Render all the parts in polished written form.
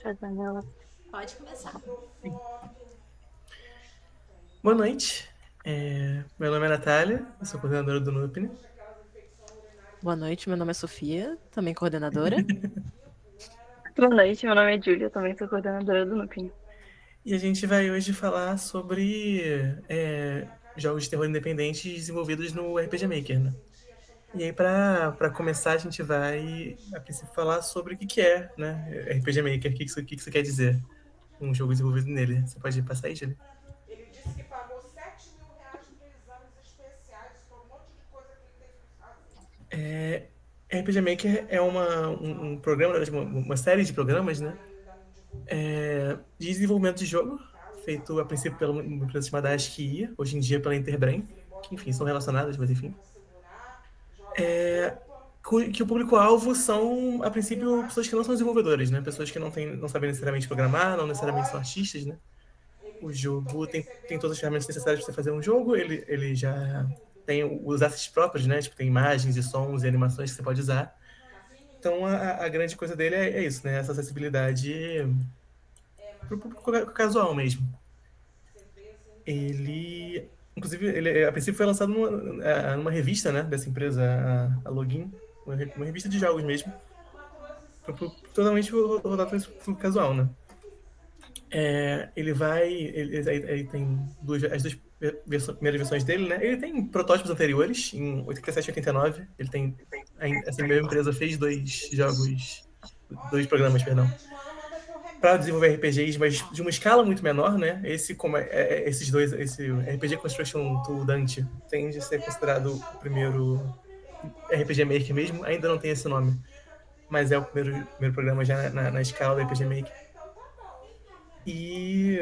A janela. Pode começar. Boa noite. Meu nome é Natália, eu sou coordenadora do NUPNE. Boa noite, meu nome é Sofia, também coordenadora. Boa noite, meu nome é Júlia, eu também sou coordenadora do Núcleo. E a gente vai hoje falar sobre jogos de terror independentes desenvolvidos no RPG Maker, né? E aí, para começar, a gente vai, a princípio, falar sobre o que é, né, RPG Maker, o que isso quer dizer, um jogo desenvolvido nele. Você pode passar aí, Júlia? Ele disse que pagou R$ 7.000 para exames especiais, para um monte de coisa que ele teve que fazer. RPG Maker é um programa, uma série de programas, né, de desenvolvimento de jogo, feito a princípio pela uma empresa chamada ASCII, hoje em dia pela Interbrain, que enfim, são relacionadas, mas enfim. Que o público-alvo são, a princípio, pessoas que não são desenvolvedores, né? Pessoas que não sabem necessariamente programar, não necessariamente são artistas, né? O jogo tem todas as ferramentas necessárias para você fazer um jogo, ele já tem os assets próprios, né? Tipo, tem imagens e sons e animações que você pode usar. Então, a grande coisa dele é isso, né? Essa acessibilidade para o público casual mesmo. Ele, inclusive, ele a princípio foi lançado numa revista, né, dessa empresa, a Login, uma revista de jogos mesmo, totalmente voltado para o casual, né. Ele tem as duas primeiras versões dele, né. Ele tem protótipos anteriores, em 87 e 89, ele tem, essa mesma empresa fez dois programas, perdão, para desenvolver RPGs, mas de uma escala muito menor, né? Esses dois, esse RPG Construction Tool Dante tende a ser considerado o primeiro RPG Maker mesmo, ainda não tem esse nome, mas é o primeiro programa já na escala do RPG Maker. E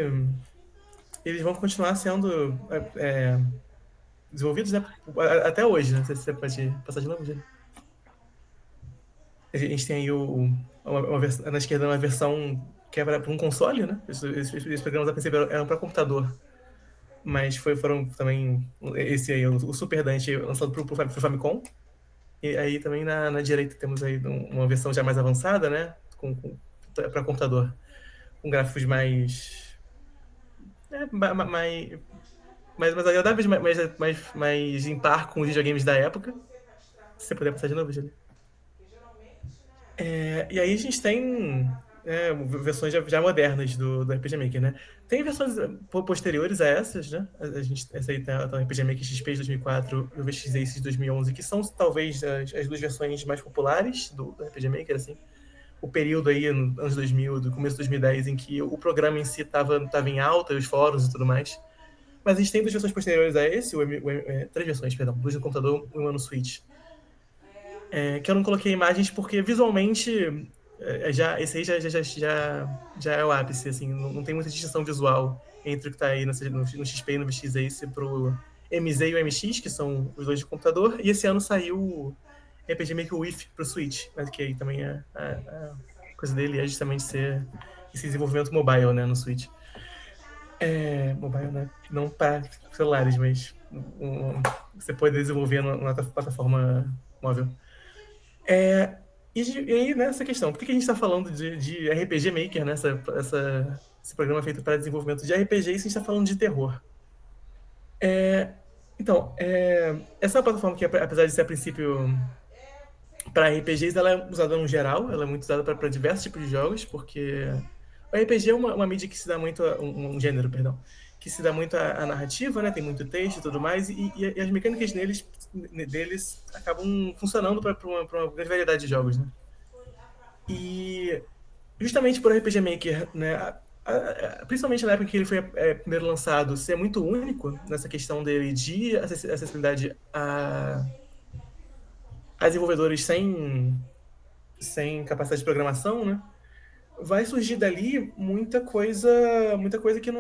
eles vão continuar sendo desenvolvidos, né, até hoje, né? Não sei se você pode passar de novo, gente. A gente tem aí na esquerda uma versão que é para um console, né? Esses programas a princípio eram para computador, mas foram também esse aí, o Super Dante, lançado pro Famicom. E aí também na direita temos aí uma versão já mais avançada, né? Para computador, com gráficos mais agradáveis, mais em par com os videogames da época. Se você puder passar de novo, Julia. E aí a gente tem versões já modernas do RPG Maker, né? Tem versões posteriores a essas, né? Essa aí tá o RPG Maker XP de 2004 e o VX Ace de 2011, que são talvez as duas versões mais populares do RPG Maker, assim. O período aí, no anos 2000, do começo de 2010, em que o programa em si estava em alta, os fóruns e tudo mais. Mas a gente tem duas versões posteriores a esse, três versões, perdão, duas no computador e uma no Switch. Que eu não coloquei imagens porque visualmente esse aí já é o ápice, assim, não tem muita distinção visual entre o que está aí no XP e no VX Ace pro MZ e o MX, que são os dois de computador, e esse ano saiu o RPG Maker With pro Switch, mas que aí também a coisa dele é justamente ser esse desenvolvimento mobile, né, no Switch. Mobile, né? Não para celulares, mas você pode desenvolver numa plataforma móvel. E aí, nessa questão, por que a gente está falando de RPG Maker, né? Esse programa feito para desenvolvimento de RPG, e se a gente está falando de terror? Então, essa plataforma que, apesar de ser a princípio para RPGs, ela é usada no geral, ela é muito usada para diversos tipos de jogos, porque o RPG é uma mídia que se dá muito, um gênero, perdão, que se dá muito à narrativa, né? Tem muito texto e tudo mais, e as mecânicas deles acabam funcionando para uma grande variedade de jogos, né? E justamente por RPG Maker, né, principalmente na época que ele foi primeiro lançado, ser muito único nessa questão dele de acessibilidade a desenvolvedores sem capacidade de programação, né? Vai surgir dali muita coisa que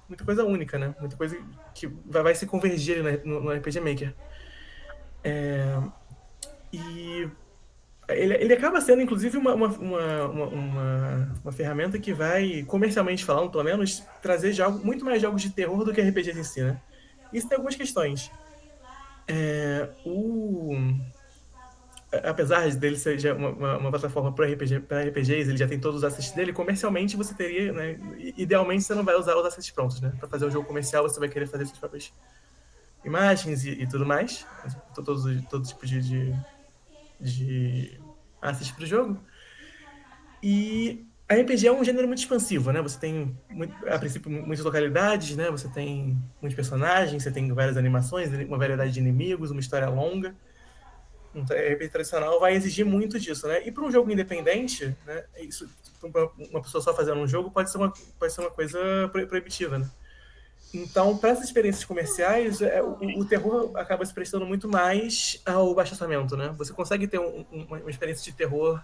muita coisa única, né? Muita coisa que vai se convergir no RPG Maker. E ele acaba sendo, inclusive, uma ferramenta que vai, comercialmente falando, pelo menos, trazer muito mais jogos de terror do que RPGs em si, né? Isso tem algumas questões. É, o, apesar dele ser já uma plataforma para RPGs, ele já tem todos os assets dele, comercialmente você teria, né, idealmente você não vai usar os assets prontos, né? Para fazer o jogo comercial você vai querer fazer suas próprias imagens e tudo mais, todo tipo de assets para o jogo. E a RPG é um gênero muito expansivo, né? Você tem, a princípio, muitas localidades, né? Você tem muitos personagens, você tem várias animações, uma variedade de inimigos, uma história longa. Um RPG tradicional vai exigir muito disso, né? E para um jogo independente, né? Isso, uma pessoa só fazendo um jogo pode ser uma coisa proibitiva, né? Então, para essas experiências comerciais, o terror acaba se prestando muito mais ao baixo orçamento, né? Você consegue ter uma experiência de terror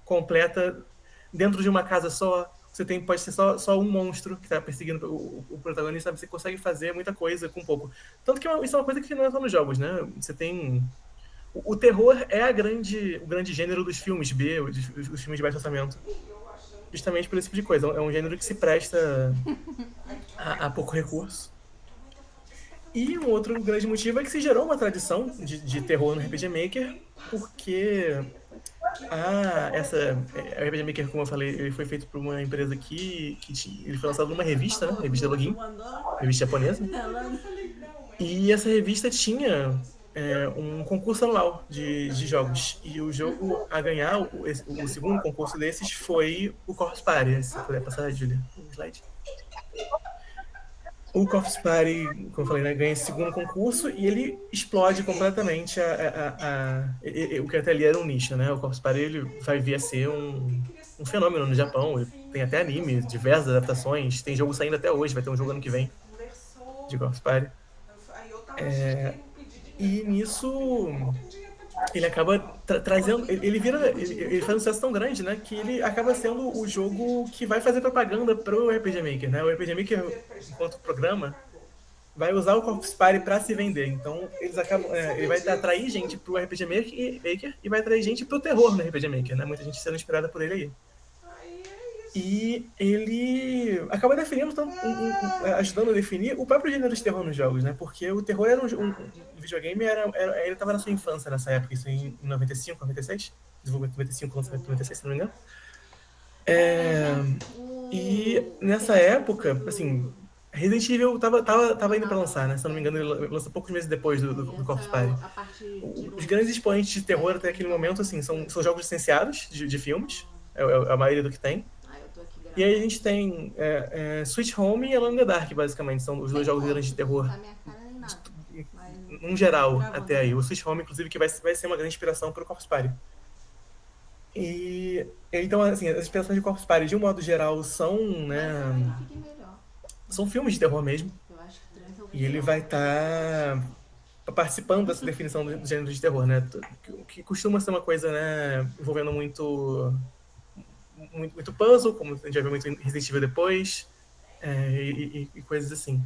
completa dentro de uma casa só. Você pode ser só um monstro que está perseguindo o protagonista. Você consegue fazer muita coisa com pouco. Tanto que isso é uma coisa que não é só nos jogos, né? Você tem... O terror é o grande gênero dos filmes B, os filmes de baixo orçamento. Justamente por esse tipo de coisa. É um gênero que se presta a pouco recurso. E um outro grande motivo é que se gerou uma tradição de terror no RPG Maker, porque o RPG Maker, como eu falei, ele foi feito por uma empresa ele foi lançado numa revista, né? Revista Login, revista japonesa. E essa revista tinha um concurso anual de jogos. E o jogo a ganhar, o segundo concurso desses, foi o Corpse Party. Se puder passar, Julia, o slide. O Corpse Party, como eu falei, né, ganha esse segundo concurso e ele explode completamente o que até ali era um nicho, né? O Corpse Party ele vai vir a ser um fenômeno no Japão. Ele tem até anime, diversas adaptações. Tem jogo saindo até hoje, vai ter um jogo ano que vem de Corpse Party. E nisso ele acaba trazendo. Ele faz um sucesso tão grande, né? Que ele acaba sendo o jogo que vai fazer propaganda pro RPG Maker, né? O RPG Maker, enquanto programa, vai usar o Corpse Party para se vender. Então, ele vai atrair gente pro RPG Maker e vai atrair gente pro terror no RPG Maker, né? Muita gente sendo inspirada por ele aí. E ele acaba definindo, ajudando a definir o próprio gênero de terror nos jogos, né? Porque o terror era um videogame, ele estava na sua infância nessa época, isso em 95, 96, desenvolvimento 95, lançamento 96, se não me engano. E nessa época, assim, Resident Evil tava indo pra lançar, né? Se eu não me engano, ele lança poucos meses depois do Corpse Party. Os grandes expoentes de terror até aquele momento, assim, são jogos licenciados de filmes, é a maioria do que tem. E aí a gente tem Sweet Home e Alone in the Dark, basicamente. São os dois jogos grandes de terror, num geral, até aí. O Sweet Home, inclusive, que vai ser uma grande inspiração para o Corpse Party. E então, assim, as inspirações de Corpse Party, de um modo geral, são filmes de terror mesmo. E ele vai estar participando dessa definição do gênero de terror, né? Que costuma ser uma coisa, né, envolvendo muito puzzle, como a gente vai ver muito em Resident Evil depois, e coisas assim.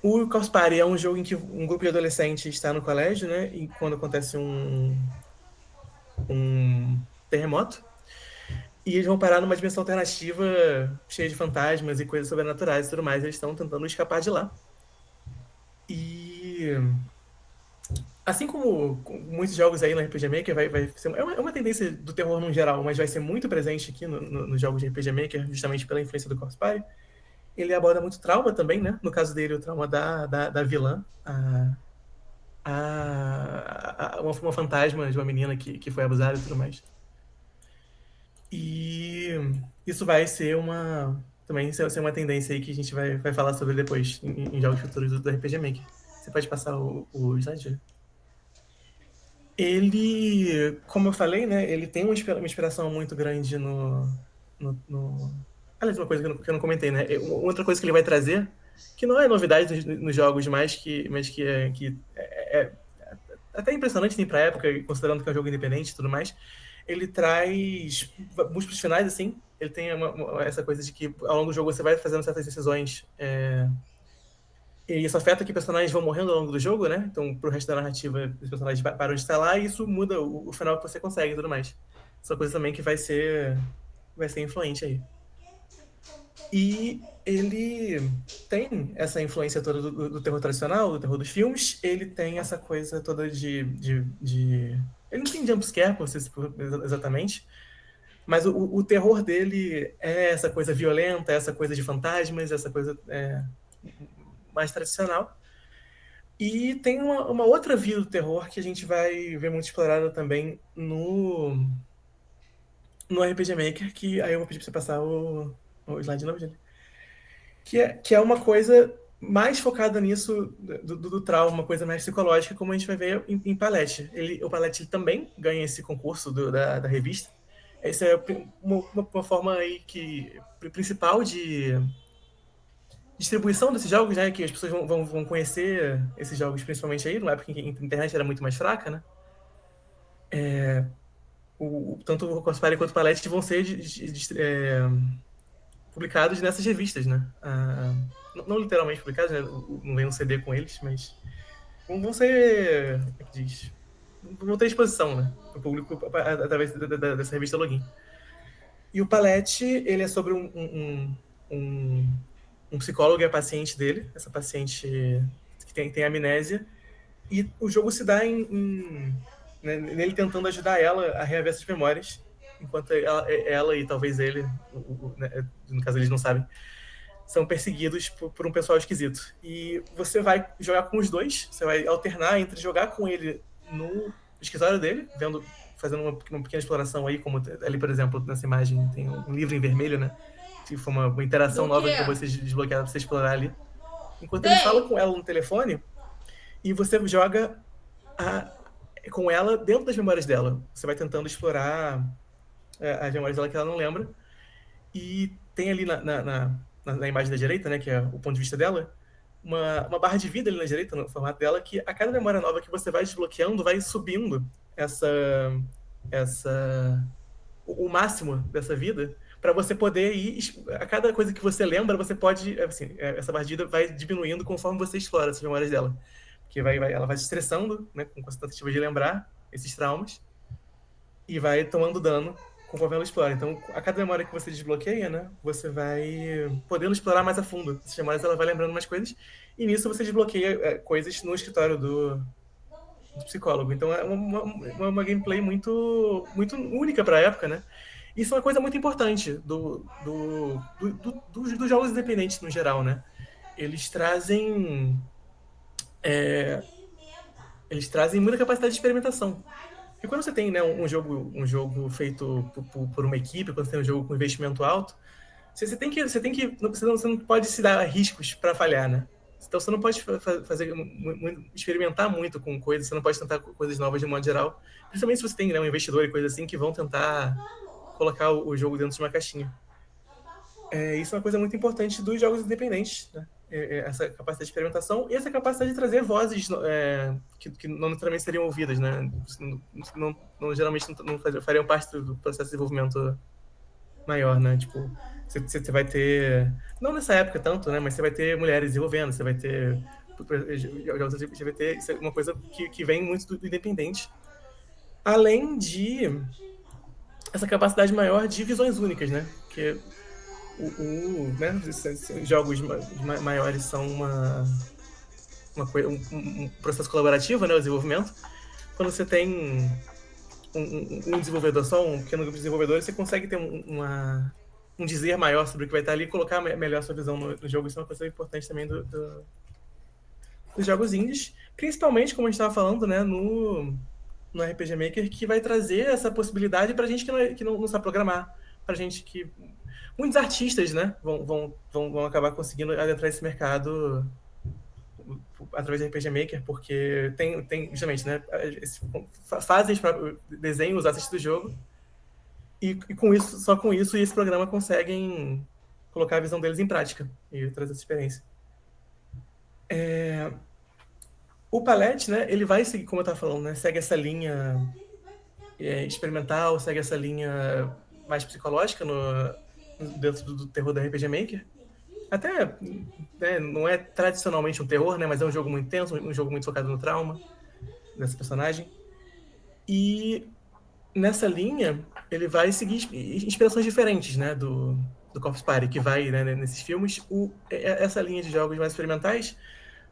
O Corpse Party é um jogo em que um grupo de adolescentes está no colégio, né? E quando acontece um terremoto, e eles vão parar numa dimensão alternativa cheia de fantasmas e coisas sobrenaturais e tudo mais. Eles estão tentando escapar de lá. E assim como muitos jogos aí no RPG Maker, vai ser uma tendência do terror no geral, mas vai ser muito presente aqui nos jogos de RPG Maker, justamente pela influência do Corpse Party. Ele aborda muito trauma também, né? No caso dele, o trauma da vilã, uma fantasma de uma menina que foi abusada e tudo mais. E isso vai ser também ser uma tendência aí que a gente vai falar sobre depois em jogos futuros do RPG Maker. Você pode passar o slide? Ele, como eu falei, né, ele tem uma inspiração muito grande aliás, uma coisa que eu não comentei, né? Outra coisa que ele vai trazer, que não é novidade nos jogos, mas que é até impressionante assim, pra época, considerando que é um jogo independente e tudo mais. Ele traz múltiplos finais, assim. Ele tem essa coisa de que ao longo do jogo você vai fazendo certas decisões. E isso afeta que personagens vão morrendo ao longo do jogo, né? Então, pro resto da narrativa, os personagens param de estar lá e isso muda o final que você consegue e tudo mais. Essa coisa também que vai ser influente aí. E ele tem essa influência toda do terror tradicional, do terror dos filmes. Ele tem essa coisa toda de Ele não tem jumpscare, exatamente, mas o terror dele é essa coisa violenta, essa coisa de fantasmas, essa coisa mais tradicional. E tem uma outra via do terror que a gente vai ver muito explorada também no RPG Maker, que aí eu vou pedir pra você passar o slide de novo, gente. Que é uma coisa mais focada nisso do trauma, uma coisa mais psicológica, como a gente vai ver em Palette. O Palette ele também ganha esse concurso da revista. Essa é uma forma aí principal de distribuição desses jogos, né? Que as pessoas vão conhecer esses jogos, principalmente aí, numa época em que a internet era muito mais fraca, né? Tanto o Cosplay quanto o Palette vão ser publicados nessas revistas, né? Não literalmente publicados, né? Não vem um CD com eles, mas vão ser, como é que diz? Vão ter exposição, né? Para o público através dessa revista Login. E o Palette, ele é sobre um psicólogo e a paciente dele, essa paciente que tem amnésia, e o jogo se dá né, nele tentando ajudar ela a reaver essas memórias, enquanto ela e talvez ele, né, no caso eles não sabem, são perseguidos por um pessoal esquisito. E você vai jogar com os dois, você vai alternar entre jogar com ele no escritório dele, fazendo uma pequena exploração aí, como ali, por exemplo, nessa imagem tem um livro em vermelho, né? Que foi uma interação nova que acabou de ser desbloqueada para você explorar ali. Enquanto ele fala com ela no telefone, e você joga com ela dentro das memórias dela. Você vai tentando explorar as memórias dela que ela não lembra. E tem ali na imagem da direita, né, que é o ponto de vista dela, uma barra de vida ali na direita, no formato dela, que a cada memória nova que você vai desbloqueando, vai subindo o máximo dessa vida, para você poder ir. A cada coisa que você lembra, você pode. Assim, essa barra de vida vai diminuindo conforme você explora essas memórias dela. Porque ela vai se estressando, né, com essa tentativa de lembrar esses traumas, e vai tomando dano conforme ela explora. Então, a cada memória que você desbloqueia, né, você vai podendo explorar mais a fundo. Essas memórias, ela vai lembrando mais coisas, e nisso você desbloqueia coisas no escritório do psicólogo. Então, é uma gameplay muito, muito única para a época, né? Isso é uma coisa muito importante dos jogos independentes no geral, né? Eles trazem muita capacidade de experimentação. E quando você tem, né, um jogo feito por uma equipe, quando você tem um jogo com investimento alto, você não pode se dar riscos para falhar, né? Então você não pode experimentar muito com coisas, você não pode tentar coisas novas de modo geral, principalmente se você tem, né, um investidor e coisas assim que vão tentar colocar o jogo dentro de uma caixinha. Isso é uma coisa muito importante dos jogos independentes, né? Essa capacidade de experimentação e essa capacidade de trazer vozes que não necessariamente seriam ouvidas, né? Geralmente não fariam parte do processo de desenvolvimento maior, né? Tipo, você vai ter, não nessa época tanto, né? Mas você vai ter mulheres desenvolvendo, você vai ter isso é uma coisa que vem muito do independente, além de essa capacidade maior de visões únicas, né? Que né, jogos maiores são um processo colaborativo, né, o desenvolvimento. Quando você tem um desenvolvedor só, um pequeno grupo de desenvolvedores, você consegue ter um dizer maior sobre o que vai estar ali e colocar melhor a sua visão no jogo. Isso é uma coisa importante também dos jogos indies, principalmente, como a gente estava falando, né, no RPG Maker, que vai trazer essa possibilidade para gente que não sabe programar, para gente que muitos artistas, né, vão acabar conseguindo adentrar esse mercado através do RPG Maker, porque tem justamente, né, fazem desenhos, os assets do jogo, e só com isso, esse programa conseguem colocar a visão deles em prática e trazer essa experiência. O Palette, né, ele vai seguir, como eu estava falando, né, segue essa linha experimental, segue essa linha mais psicológica dentro do terror da RPG Maker. Até, né, não é tradicionalmente um terror, né, mas é um jogo muito tenso, um jogo muito focado no trauma dessa personagem. E nessa linha, ele vai seguir inspirações diferentes, né, do Corpse Party, que vai, né, nesses filmes. Essa linha de jogos mais experimentais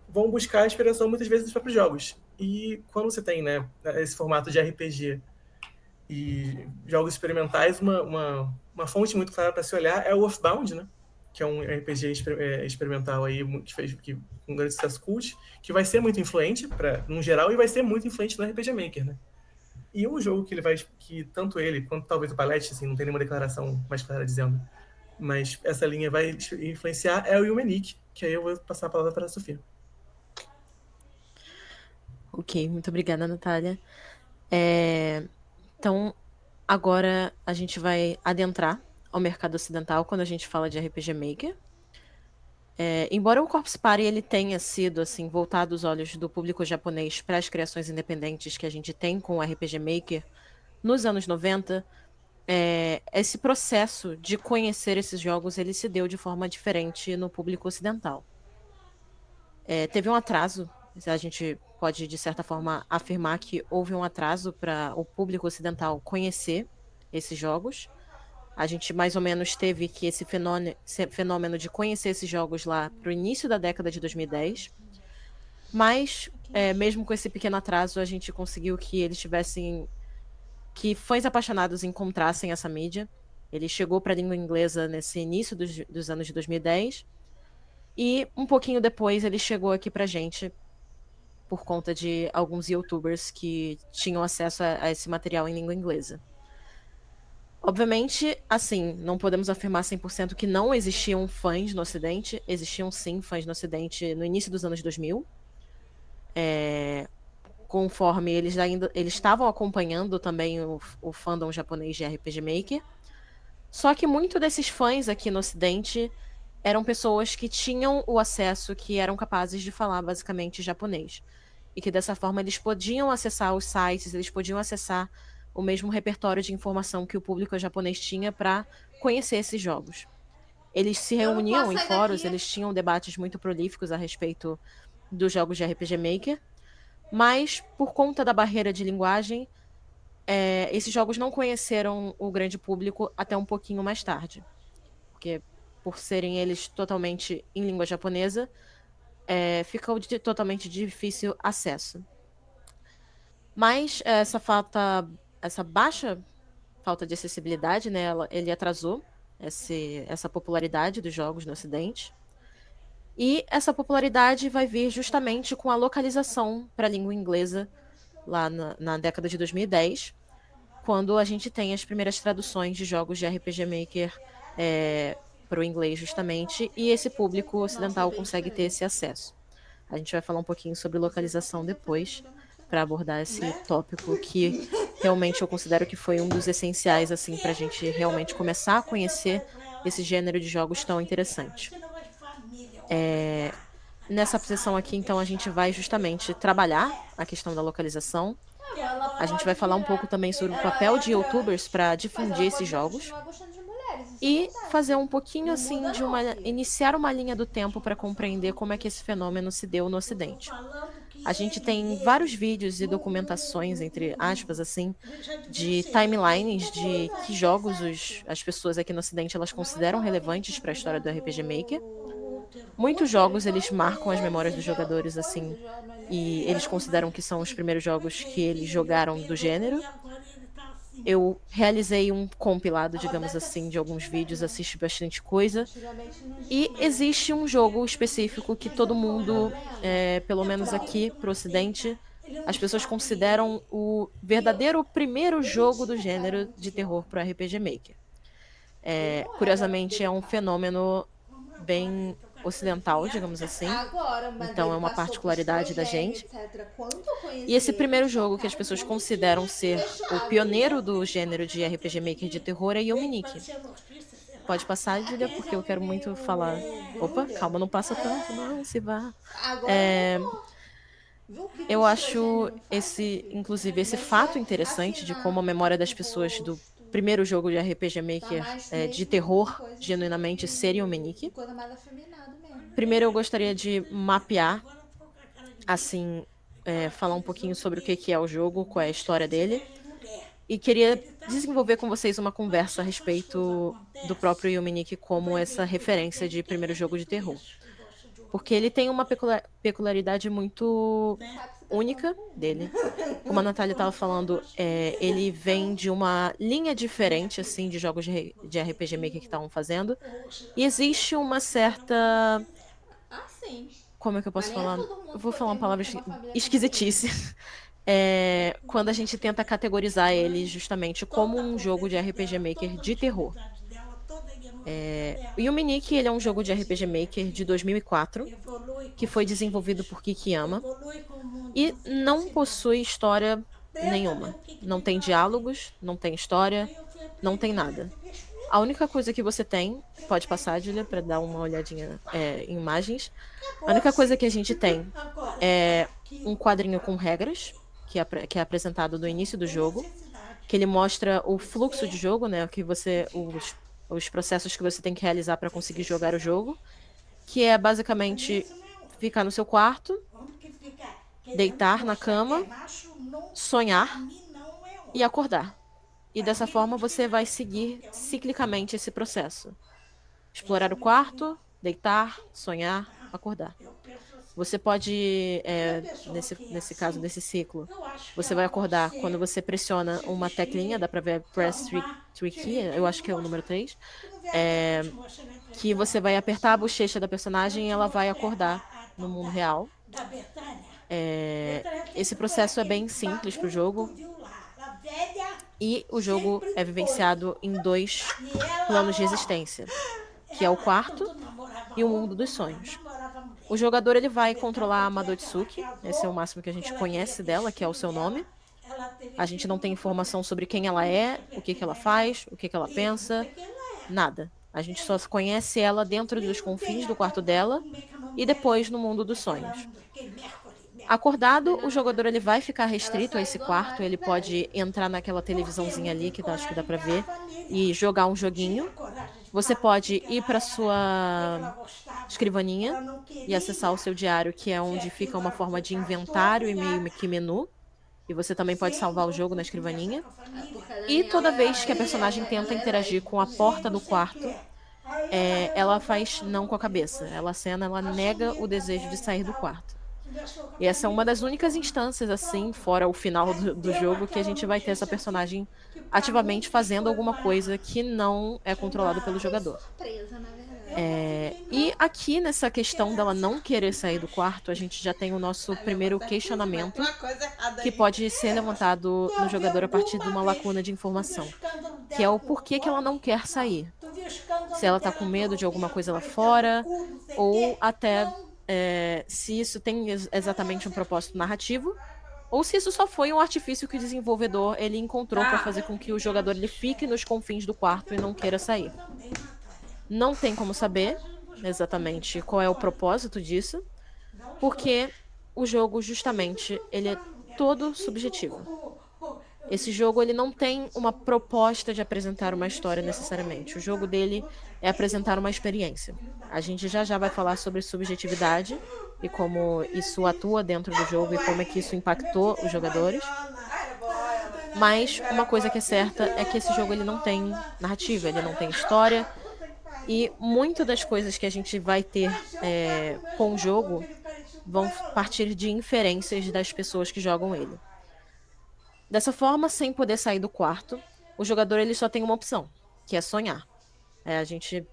vão buscar a inspiração muitas vezes dos próprios jogos. E quando você tem, né, esse formato de RPG e jogos experimentais, uma fonte muito clara para se olhar é o Earthbound, né? Que é um RPG experimental aí com grande sucesso cult, que vai ser muito influente no geral e vai ser muito influente no RPG Maker, né? E um jogo que tanto ele quanto talvez o Palette, assim, não tem nenhuma declaração mais clara dizendo, mas essa linha vai influenciar é o Humanic, que aí eu vou passar a palavra para a Sofia. Ok, muito obrigada, Natália. Então, agora a gente vai adentrar ao mercado ocidental quando a gente fala de RPG Maker. Embora o Corpse Party ele tenha sido assim voltado os olhos do público japonês para as criações independentes que a gente tem com o RPG Maker nos anos 90, esse processo de conhecer esses jogos ele se deu de forma diferente no público ocidental. Teve um atraso, a gente pode de certa forma afirmar que houve um atraso para o público ocidental conhecer esses jogos. A gente mais ou menos teve que esse fenômeno de conhecer esses jogos lá para o início da década de 2010. Mas, mesmo com esse pequeno atraso, a gente conseguiu que eles tivessem. Que fãs apaixonados encontrassem essa mídia. Ele chegou para a língua inglesa nesse início dos anos de 2010. E um pouquinho depois ele chegou aqui pra gente por conta de alguns youtubers que tinham acesso a esse material em língua inglesa. Obviamente, assim, não podemos afirmar 100% que não existiam fãs no Ocidente. Existiam, sim, fãs no Ocidente no início dos anos 2000. Conforme eles estavam acompanhando também o fandom japonês de RPG Maker. Só que muito desses fãs aqui no Ocidente eram pessoas que tinham o acesso, que eram capazes de falar basicamente japonês. E que dessa forma eles podiam acessar os sites, eles podiam acessar o mesmo repertório de informação que o público japonês tinha para conhecer esses jogos. Eles se reuniam em fóruns, eles tinham debates muito prolíficos a respeito dos jogos de RPG Maker, mas por conta da barreira de linguagem, esses jogos não conheceram o grande público até um pouquinho mais tarde. Porque por serem eles totalmente em língua japonesa, ficou de totalmente difícil acesso. Mas essa baixa falta de acessibilidade, né, ele atrasou essa popularidade dos jogos no Ocidente. E essa popularidade vai vir justamente com a localização para a língua inglesa lá na década de 2010, quando a gente tem as primeiras traduções de jogos de RPG Maker para o inglês justamente, e esse público ocidental consegue ter esse acesso. A gente vai falar um pouquinho sobre localização depois, para abordar esse tópico que realmente eu considero que foi um dos essenciais assim para a gente realmente começar a conhecer esse gênero de jogos tão interessante. Nessa posição aqui, então, a gente vai justamente trabalhar a questão da localização. A gente vai falar um pouco também sobre o papel de youtubers para difundir esses jogos. E fazer um pouquinho assim iniciar uma linha do tempo para compreender como é que esse fenômeno se deu no Ocidente. A gente tem vários vídeos e documentações, entre aspas, assim, de timelines de que jogos as pessoas aqui no Ocidente elas consideram relevantes para a história do RPG Maker. Muitos jogos eles marcam as memórias dos jogadores assim, e eles consideram que são os primeiros jogos que eles jogaram do gênero. Eu realizei um compilado, digamos assim, de alguns vídeos, assisti bastante coisa. E existe um jogo específico que todo mundo, pelo menos aqui pro Ocidente, as pessoas consideram o verdadeiro primeiro jogo do gênero de terror pro RPG Maker. Curiosamente, é um fenômeno bem ocidental, digamos assim. Então é uma particularidade da gente. E esse primeiro jogo que as pessoas consideram ser o pioneiro do gênero de RPG Maker de terror é Yominique. Pode passar, Julia, porque eu quero muito falar. Opa, calma, não passa tanto, não, se vá. Eu acho inclusive, esse fato interessante de como a memória das pessoas do primeiro jogo de RPG Maker de terror, genuinamente, ser Yominique. Primeiro eu gostaria de mapear, assim, falar um pouquinho sobre o que é o jogo, qual é a história dele. E queria desenvolver com vocês uma conversa a respeito do próprio Yominique como essa referência de primeiro jogo de terror. Porque ele tem uma peculiaridade muito única dele. Como a Natália estava falando, ele vem de uma linha diferente, assim, de jogos de RPG Maker que estavam fazendo. E existe uma certa... Ah, sim. Como é que eu posso Mas nem é falar? todo mundo Eu vou que falar uma tem palavra uma família esquisitice. Quando a gente tenta categorizar ele justamente como um jogo de RPG Maker de terror. E o Minique, ele é um jogo de RPG Maker de 2004, que foi desenvolvido por Kikiyama, e não possui história nenhuma. Não tem diálogos, não tem história, não tem nada. A única coisa que você tem, pode passar, Julia, para dar uma olhadinha em imagens. A única coisa que a gente tem é um quadrinho com regras, que é apresentado no início do jogo, que ele mostra o fluxo de jogo, né? Os processos que você tem que realizar para conseguir jogar o jogo, que é basicamente ficar no seu quarto, deitar na cama, sonhar e acordar. E dessa forma você vai seguir ciclicamente esse processo. Explorar o quarto, deitar, sonhar, acordar. Você pode, nesse caso, nesse ciclo, você vai acordar quando você pressiona uma teclinha, dá pra ver Press 3 Key, eu acho que é o número 3, que você vai apertar a bochecha da personagem e ela vai acordar no mundo real. Esse processo é bem simples pro jogo. E o jogo é vivenciado em 2 planos de existência, que é o quarto e o mundo dos sonhos. O jogador ele vai controlar a Madotsuki, esse é o máximo que a gente conhece dela, que é o seu nome. A gente não tem informação sobre quem ela é, o que ela faz, o que ela pensa, nada. A gente só conhece ela dentro dos confins do quarto dela e depois no mundo dos sonhos. Acordado, o jogador ele vai ficar restrito a esse quarto, ele pode entrar naquela televisãozinha ali, que acho que dá pra ver, e jogar um joguinho. Você pode ir pra sua escrivaninha e acessar o seu diário, que é onde fica uma forma de inventário e meio que menu. E você também pode salvar o jogo na escrivaninha. E toda vez que a personagem tenta interagir com a porta do quarto, ela faz não com a cabeça. Ela acena, ela nega o desejo de sair do quarto. E essa é uma das únicas instâncias, assim, fora o final do jogo, que a gente vai ter essa personagem ativamente fazendo alguma coisa que não é controlado pelo jogador. Presa, na verdade. E aqui, nessa questão dela não querer sair do quarto, a gente já tem o nosso primeiro questionamento, que pode ser levantado no jogador a partir de uma lacuna de informação, que é o porquê que ela não quer sair. Se ela tá com medo de alguma coisa lá fora, ou até se isso tem exatamente um propósito narrativo, ou se isso só foi um artifício que o desenvolvedor ele encontrou para fazer com que o jogador ele fique nos confins do quarto e não queira sair. Não tem como saber exatamente qual é o propósito disso, porque o jogo justamente ele é todo subjetivo. Esse jogo ele não tem uma proposta de apresentar uma história necessariamente. O jogo dele é apresentar uma experiência. A gente já vai falar sobre subjetividade e como isso atua dentro do jogo e como é que isso impactou os jogadores. Mas uma coisa que é certa é que esse jogo ele não tem narrativa, ele não tem história. E muito das coisas que a gente vai ter com o jogo vão partir de inferências das pessoas que jogam ele. Dessa forma, sem poder sair do quarto, o jogador ele só tem uma opção, que é sonhar. A gente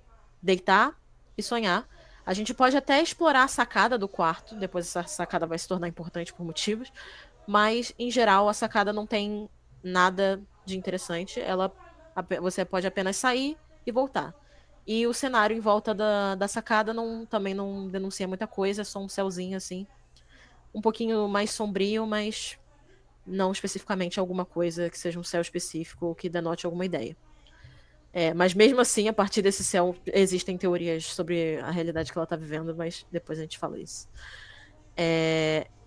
deitar e sonhar. A gente pode até explorar a sacada do quarto, depois essa sacada vai se tornar importante por motivos, mas, em geral, a sacada não tem nada de interessante. Você pode apenas sair e voltar. E o cenário em volta da sacada também não denuncia muita coisa, é só um céuzinho assim. Um pouquinho mais sombrio, mas não especificamente alguma coisa que seja um céu específico ou que denote alguma ideia. Mas mesmo assim, a partir desse céu, existem teorias sobre a realidade que ela está vivendo, mas depois a gente fala isso.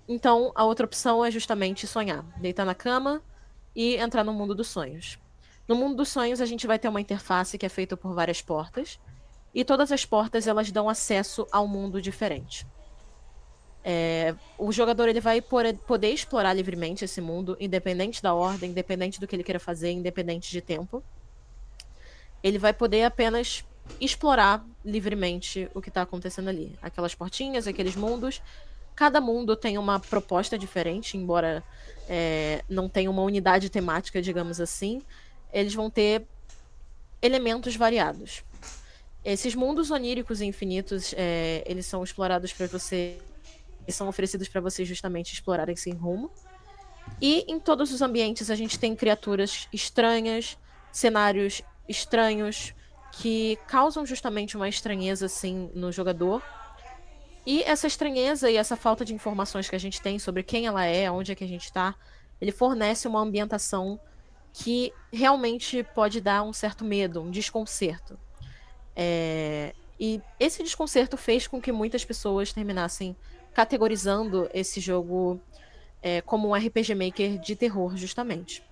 Então, a outra opção é justamente sonhar. Deitar na cama e entrar no mundo dos sonhos. No mundo dos sonhos, a gente vai ter uma interface que é feita por várias portas. E todas as portas, elas dão acesso a um mundo diferente. O jogador ele vai poder explorar livremente esse mundo, independente da ordem, independente do que ele queira fazer, independente de tempo. Ele vai poder apenas explorar livremente o que está acontecendo ali. Aquelas portinhas, aqueles mundos. Cada mundo tem uma proposta diferente, embora não tenha uma unidade temática, digamos assim. Eles vão ter elementos variados. Esses mundos oníricos e infinitos, eles são explorados para você, são oferecidos para vocês justamente explorarem sem rumo. E em todos os ambientes a gente tem criaturas estranhas, cenários estranhos, que causam justamente uma estranheza assim no jogador. E essa estranheza e essa falta de informações que a gente tem sobre quem ela é, onde é que a gente está, ele fornece uma ambientação que realmente pode dar um certo medo, um desconcerto. E esse desconcerto fez com que muitas pessoas terminassem categorizando esse jogo como um RPG Maker de terror, justamente.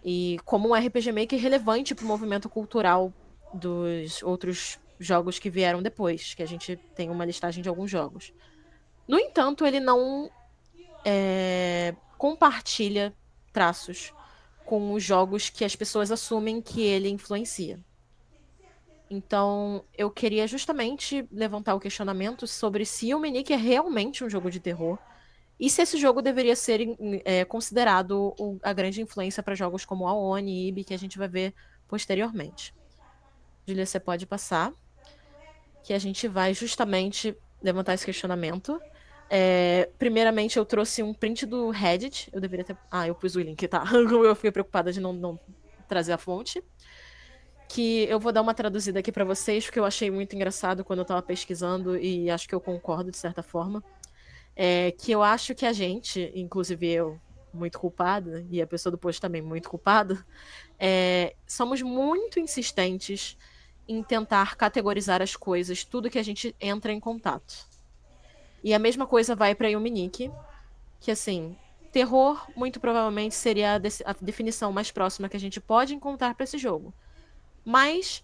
E como um RPG Maker relevante para o movimento cultural dos outros jogos que vieram depois, que a gente tem uma listagem de alguns jogos. No entanto, ele não compartilha traços com os jogos que as pessoas assumem que ele influencia. Então, eu queria justamente levantar o questionamento sobre se o Huminique é realmente um jogo de terror e se esse jogo deveria ser considerado a grande influência para jogos como Aoni e Ibi, que a gente vai ver posteriormente. Julia, você pode passar, que a gente vai justamente levantar esse questionamento. Primeiramente, eu trouxe um print do Reddit. Eu deveria ter... eu pus o link, tá? Eu fiquei preocupada de não trazer a fonte. Que eu vou dar uma traduzida aqui para vocês, porque eu achei muito engraçado quando eu tava pesquisando e acho que eu concordo de certa forma. Que eu acho que a gente, inclusive eu, muito culpada, e a pessoa do post também muito culpada, somos muito insistentes em tentar categorizar as coisas, tudo que a gente entra em contato. E a mesma coisa vai para Huminique, que assim, terror muito provavelmente seria a definição mais próxima que a gente pode encontrar para esse jogo. Mas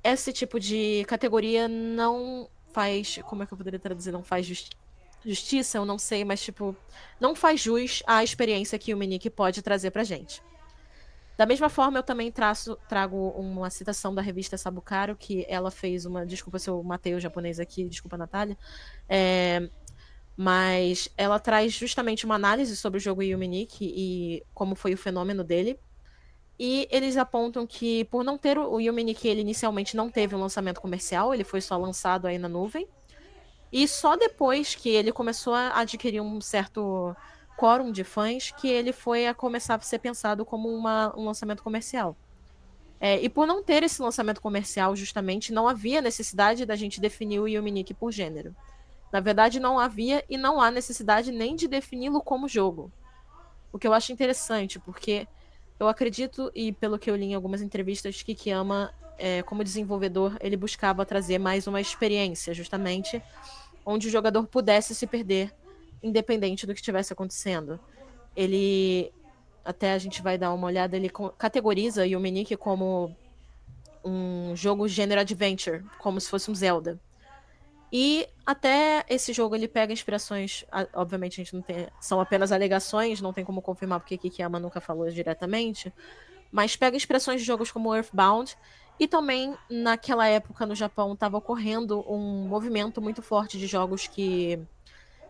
esse tipo de categoria não faz, como é que eu poderia traduzir, não faz justiça, eu não sei, mas tipo, não faz jus à experiência que o Huminique pode trazer pra gente. Da mesma forma, eu também trago uma citação da revista Sabucaro, que ela fez uma... Desculpa se eu matei o japonês aqui, desculpa, Natália. Mas ela traz justamente uma análise sobre o jogo Huminique e como foi o fenômeno dele. E eles apontam que, por não ter o Huminique, ele inicialmente não teve um lançamento comercial, ele foi só lançado aí na nuvem. E só depois que ele começou a adquirir um certo quórum de fãs, que ele foi a começar a ser pensado como um lançamento comercial. E por não ter esse lançamento comercial, justamente, não havia necessidade da gente definir o Huminique por gênero. Na verdade, não havia e não há necessidade nem de defini-lo como jogo. O que eu acho interessante, porque eu acredito, e pelo que eu li em algumas entrevistas, que Kikiyama, como desenvolvedor, ele buscava trazer mais uma experiência, justamente, onde o jogador pudesse se perder, independente do que estivesse acontecendo. Ele, até a gente vai dar uma olhada, ele categoriza o Huminique como um jogo gênero adventure, como se fosse um Zelda. E até esse jogo ele pega inspirações, obviamente a gente não tem, são apenas alegações, não tem como confirmar porque Kikiyama nunca falou diretamente, mas pega inspirações de jogos como Earthbound, e também naquela época no Japão estava ocorrendo um movimento muito forte de jogos que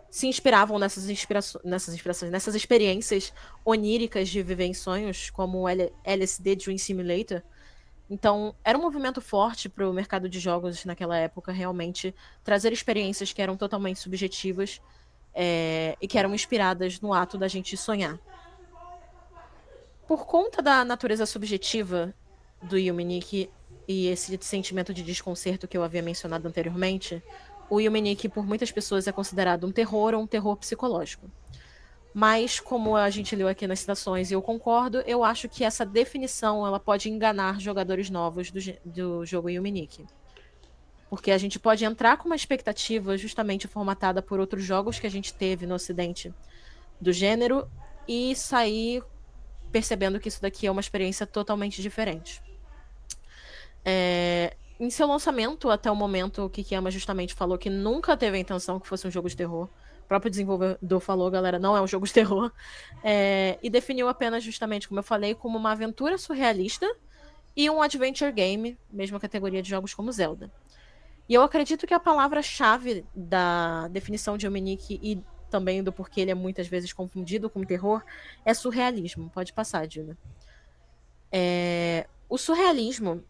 se inspiravam nessas experiências oníricas de viver em sonhos, como o LSD Dream Simulator. Então, era um movimento forte para o mercado de jogos naquela época, realmente, trazer experiências que eram totalmente subjetivas e que eram inspiradas no ato da gente sonhar. Por conta da natureza subjetiva do Huminique e esse sentimento de desconcerto que eu havia mencionado anteriormente, o Huminique, por muitas pessoas, é considerado um terror ou um terror psicológico. Mas, como a gente leu aqui nas citações e eu concordo, eu acho que essa definição ela pode enganar jogadores novos do jogo Huminique. Porque a gente pode entrar com uma expectativa justamente formatada por outros jogos que a gente teve no ocidente do gênero e sair percebendo que isso daqui é uma experiência totalmente diferente. Em seu lançamento, até o momento, o Kikiyama justamente falou que nunca teve a intenção que fosse um jogo de terror. O próprio desenvolvedor falou, galera, não é um jogo de terror. E definiu apenas, justamente, como eu falei, como uma aventura surrealista e um adventure game, mesma categoria de jogos como Zelda. E eu acredito que a palavra-chave da definição de Ominique e também do porquê ele é muitas vezes confundido com terror é surrealismo. Pode passar, Dina. O surrealismo,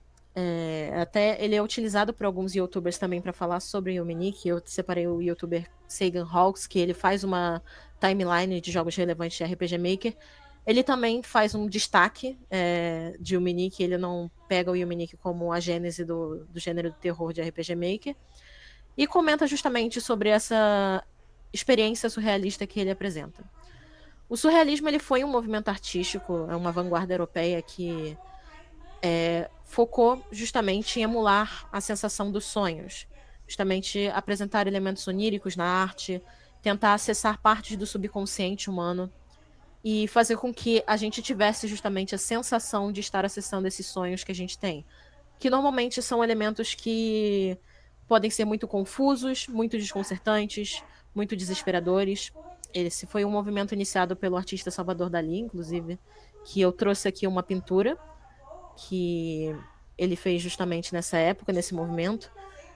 até ele é utilizado por alguns youtubers também para falar sobre o Ominique. Eu separei o youtuber Sagan Hawks, que ele faz uma timeline de jogos relevantes de RPG Maker. Ele também faz um destaque de Ominique, ele não pega o Ominique como a gênese do gênero do terror de RPG Maker. E comenta justamente sobre essa experiência surrealista que ele apresenta. O surrealismo ele foi um movimento artístico, é uma vanguarda europeia que focou justamente em emular a sensação dos sonhos, justamente apresentar elementos oníricos na arte, tentar acessar partes do subconsciente humano e fazer com que a gente tivesse justamente a sensação de estar acessando esses sonhos que a gente tem, que normalmente são elementos que podem ser muito confusos, muito desconcertantes, muito desesperadores. Esse foi um movimento iniciado pelo artista Salvador Dalí, inclusive, que eu trouxe aqui uma pintura que ele fez justamente nessa época, nesse movimento.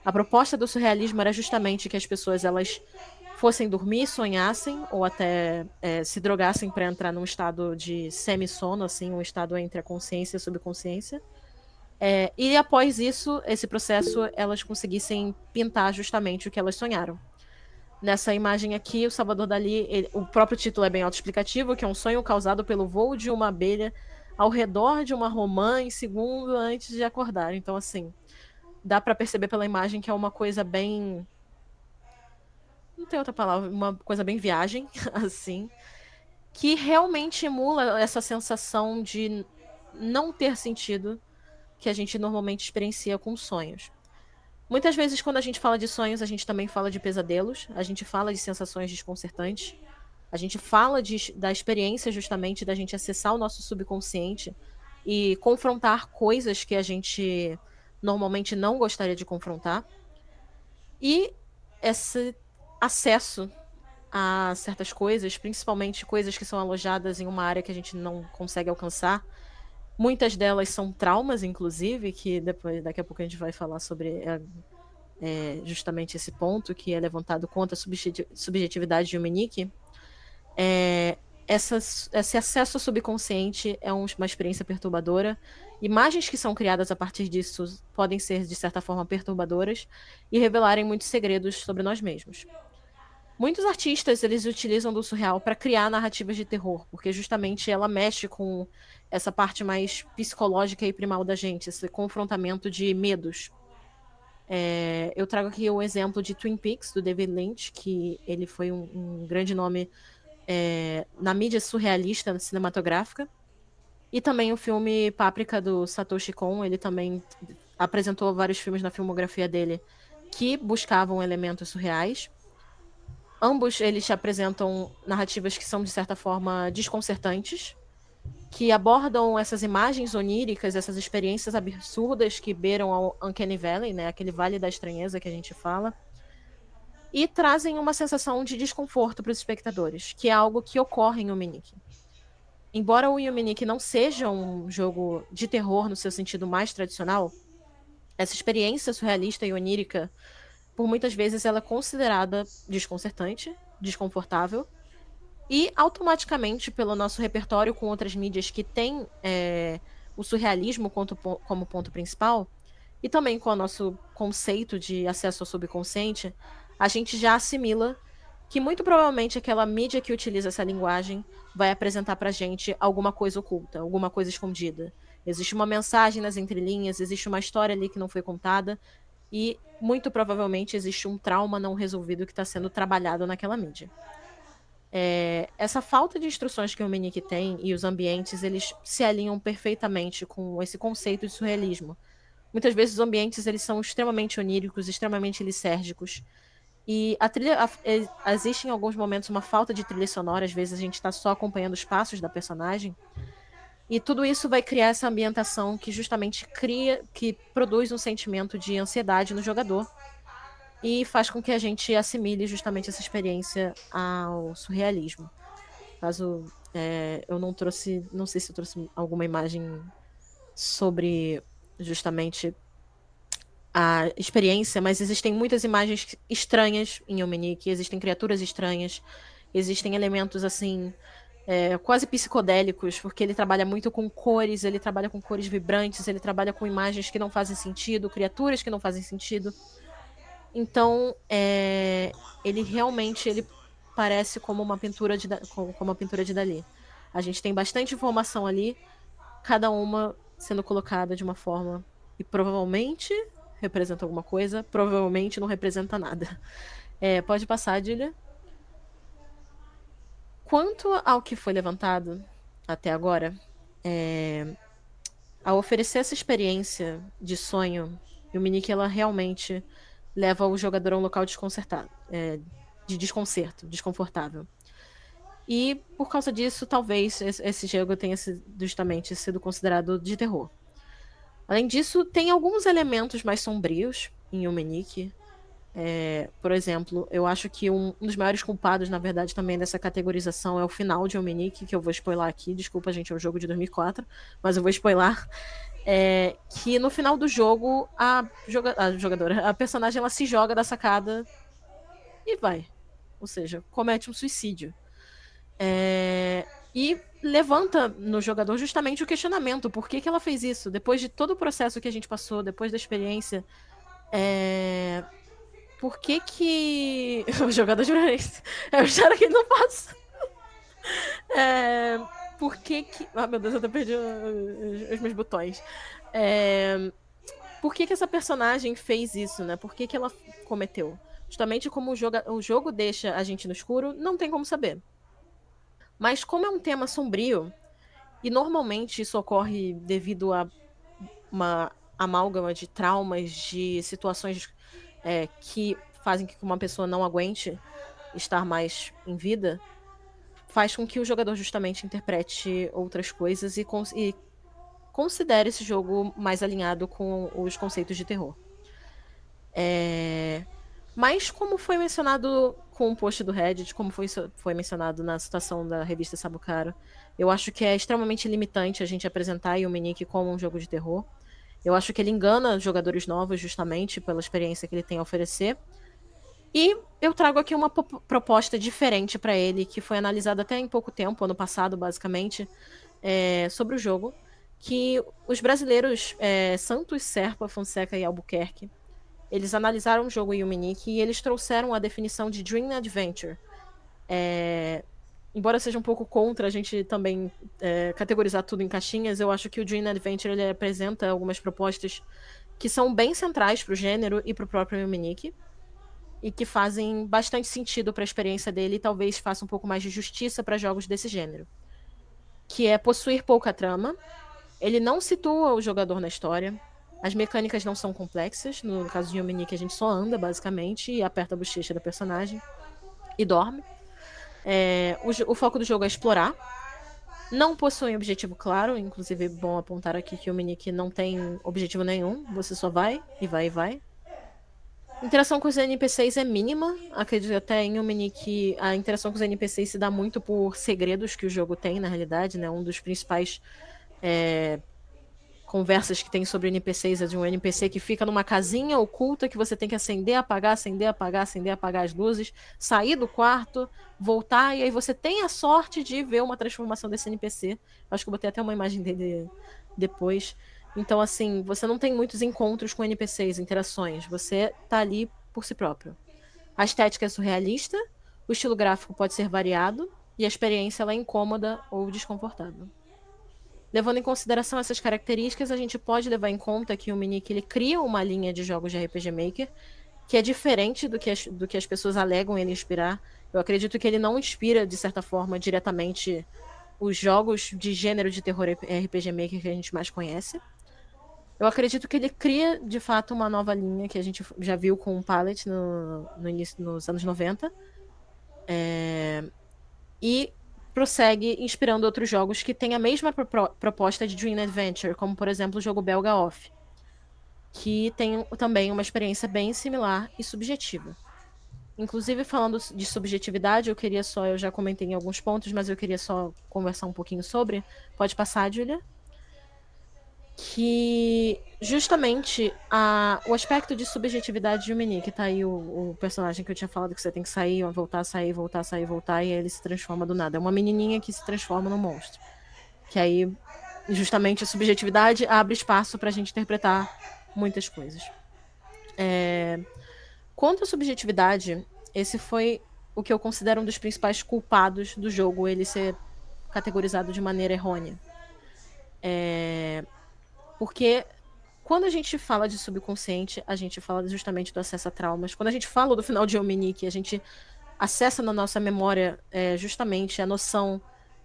A proposta do surrealismo era justamente que as pessoas elas fossem dormir, sonhassem ou até se drogassem para entrar num estado de semi-sono, assim, um estado entre a consciência e a subconsciência. E após isso, esse processo, elas conseguissem pintar justamente o que elas sonharam. Nessa imagem aqui, o Salvador Dalí, o próprio título é bem autoexplicativo, que é um sonho causado pelo voo de uma abelha ao redor de uma romã em segundo antes de acordar. Então, assim, dá para perceber pela imagem que é uma coisa bem... Não tem outra palavra, uma coisa bem viagem, assim, que realmente emula essa sensação de não ter sentido que a gente normalmente experiencia com sonhos. Muitas vezes, quando a gente fala de sonhos, a gente também fala de pesadelos, a gente fala de sensações desconcertantes, a gente fala da experiência justamente da gente acessar o nosso subconsciente e confrontar coisas que a gente normalmente não gostaria de confrontar. E esse acesso a certas coisas, principalmente coisas que são alojadas em uma área que a gente não consegue alcançar. Muitas delas são traumas, inclusive, que daqui a pouco a gente vai falar sobre justamente esse ponto que é levantado contra a subjetividade de Ominique. Esse acesso ao subconsciente é uma experiência perturbadora. Imagens que são criadas a partir disso podem ser, de certa forma, perturbadoras e revelarem muitos segredos sobre nós mesmos. Muitos artistas eles utilizam do surreal para criar narrativas de terror, porque justamente ela mexe com essa parte mais psicológica e primal da gente, esse confrontamento de medos. Eu trago aqui o exemplo de Twin Peaks, do David Lynch, que ele foi um grande nome na mídia surrealista cinematográfica. E também o filme Páprica, do Satoshi Kon, ele também apresentou vários filmes na filmografia dele que buscavam elementos surreais. Ambos eles apresentam narrativas que são, de certa forma, desconcertantes, que abordam essas imagens oníricas, essas experiências absurdas que beiram ao Uncanny Valley, né, aquele vale da estranheza que a gente fala, e trazem uma sensação de desconforto para os espectadores, que é algo que ocorre em Ominique. Embora o Ominique não seja um jogo de terror no seu sentido mais tradicional, essa experiência surrealista e onírica, por muitas vezes, ela é considerada desconcertante, desconfortável, e automaticamente, pelo nosso repertório com outras mídias que têm o surrealismo como ponto principal, e também com o nosso conceito de acesso ao subconsciente, a gente já assimila que muito provavelmente aquela mídia que utiliza essa linguagem vai apresentar pra gente alguma coisa oculta, alguma coisa escondida. Existe uma mensagem nas entrelinhas, existe uma história ali que não foi contada, e muito provavelmente existe um trauma não resolvido que está sendo trabalhado naquela mídia. Essa falta de instruções que o Ominique tem e os ambientes, eles se alinham perfeitamente com esse conceito de surrealismo. Muitas vezes os ambientes eles são extremamente oníricos, extremamente lisérgicos. E a trilha, existe em alguns momentos uma falta de trilha sonora, às vezes a gente está só acompanhando os passos da personagem. E tudo isso vai criar essa ambientação que justamente que produz um sentimento de ansiedade no jogador e faz com que a gente assimile justamente essa experiência ao surrealismo. Caso eu não trouxe, não sei se eu trouxe alguma imagem sobre justamente a experiência, mas existem muitas imagens estranhas em Omnic, existem criaturas estranhas, existem elementos assim, quase psicodélicos, porque ele trabalha muito com cores, ele trabalha com cores vibrantes, ele trabalha com imagens que não fazem sentido, criaturas que não fazem sentido. Então, ele realmente ele parece como uma pintura como uma pintura de Dali. A gente tem bastante informação ali, cada uma sendo colocada de uma forma e provavelmente representa alguma coisa, provavelmente não representa nada. Pode passar, Dília. Quanto ao que foi levantado até agora, ao oferecer essa experiência de sonho, o Minic ela realmente leva o jogador a um local desconcertado, de desconcerto, desconfortável. E por causa disso, talvez esse jogo tenha justamente sido considerado de terror. Além disso, tem alguns elementos mais sombrios em Omnic. Por exemplo, eu acho que um dos maiores culpados, na verdade, também dessa categorização é o final de Omnic, que eu vou spoiler aqui. Desculpa, gente, é um jogo de 2004, mas eu vou spoiler. Que no final do jogo, a jogadora, a personagem, ela se joga da sacada e vai. Ou seja, comete um suicídio. E levanta no jogador justamente o questionamento: por que ela fez isso? Depois de todo o processo que a gente passou, depois da experiência, por que o jogador de Brasil, eu espero que ele não faça. Por que ah, meu Deus, eu até perdi os meus botões. Por que essa personagem fez isso, né? Por que ela cometeu? Justamente como o jogo deixa a gente no escuro, não tem como saber. Mas como é um tema sombrio, e normalmente isso ocorre devido a uma amálgama de traumas, de situações que fazem com que uma pessoa não aguente estar mais em vida, faz com que o jogador justamente interprete outras coisas e considere esse jogo mais alinhado com os conceitos de terror. Mas como foi mencionado com o post do Reddit, como foi mencionado na citação da revista Sabucaro, eu acho que é extremamente limitante a gente apresentar o Omnic como um jogo de terror. Eu acho que ele engana jogadores novos justamente pela experiência que ele tem a oferecer. E eu trago aqui uma proposta diferente para ele, que foi analisada até em pouco tempo, ano passado, basicamente, sobre o jogo, que os brasileiros Santos, Serpa, Fonseca e Albuquerque, eles analisaram o jogo Omnic e eles trouxeram a definição de Dream Adventure. Embora seja um pouco contra a gente também categorizar tudo em caixinhas, eu acho que o Dream Adventure ele apresenta algumas propostas que são bem centrais para o gênero e para o próprio Omnic, e que fazem bastante sentido para a experiência dele e talvez faça um pouco mais de justiça para jogos desse gênero. Que é possuir pouca trama, ele não situa o jogador na história, as mecânicas não são complexas, no caso de Omnic a gente só anda basicamente e aperta a bochecha da personagem e dorme. O foco do jogo é explorar, não possui objetivo claro, inclusive é bom apontar aqui que o Omnic não tem objetivo nenhum, você só vai e vai e vai. Interação com os NPCs é mínima. Acredito até em Omnic a interação com os NPCs se dá muito por segredos que o jogo tem, na realidade, né? Um dos principais conversas que tem sobre NPCs é de um NPC que fica numa casinha oculta que você tem que acender, apagar, acender, apagar, acender, apagar as luzes, sair do quarto, voltar, e aí você tem a sorte de ver uma transformação desse NPC. Acho que eu botei até uma imagem dele depois. Então, assim, você não tem muitos encontros com NPCs, interações. Você tá ali por si próprio. A estética é surrealista, o estilo gráfico pode ser variado, e a experiência ela é incômoda ou desconfortável. Levando em consideração essas características, a gente pode levar em conta que o Omnic ele cria uma linha de jogos de RPG Maker que é diferente do que as pessoas alegam ele inspirar. Eu acredito que ele não inspira, de certa forma, diretamente os jogos de gênero de terror RPG Maker que a gente mais conhece. Eu acredito que ele cria, de fato, uma nova linha que a gente já viu com o Palette no início, nos anos 90. E prossegue inspirando outros jogos que têm a mesma proposta de Dream Adventure, como, por exemplo, o jogo Belga Off, que tem também uma experiência bem similar e subjetiva. Inclusive, falando de subjetividade, eu já comentei em alguns pontos, mas eu queria só conversar um pouquinho sobre. Pode passar, Julia? que justamente o aspecto de subjetividade de Yumini, que tá aí o personagem que eu tinha falado que você tem que sair, voltar, sair, voltar, sair, voltar, e aí ele se transforma do nada. É uma menininha que se transforma num monstro. Que aí, justamente, a subjetividade abre espaço pra gente interpretar muitas coisas. Quanto à subjetividade, esse foi o que eu considero um dos principais culpados do jogo, ele ser categorizado de maneira errônea. Porque quando a gente fala de subconsciente, a gente fala justamente do acesso a traumas. Quando a gente fala do final de Yominique, a gente acessa na nossa memória justamente a noção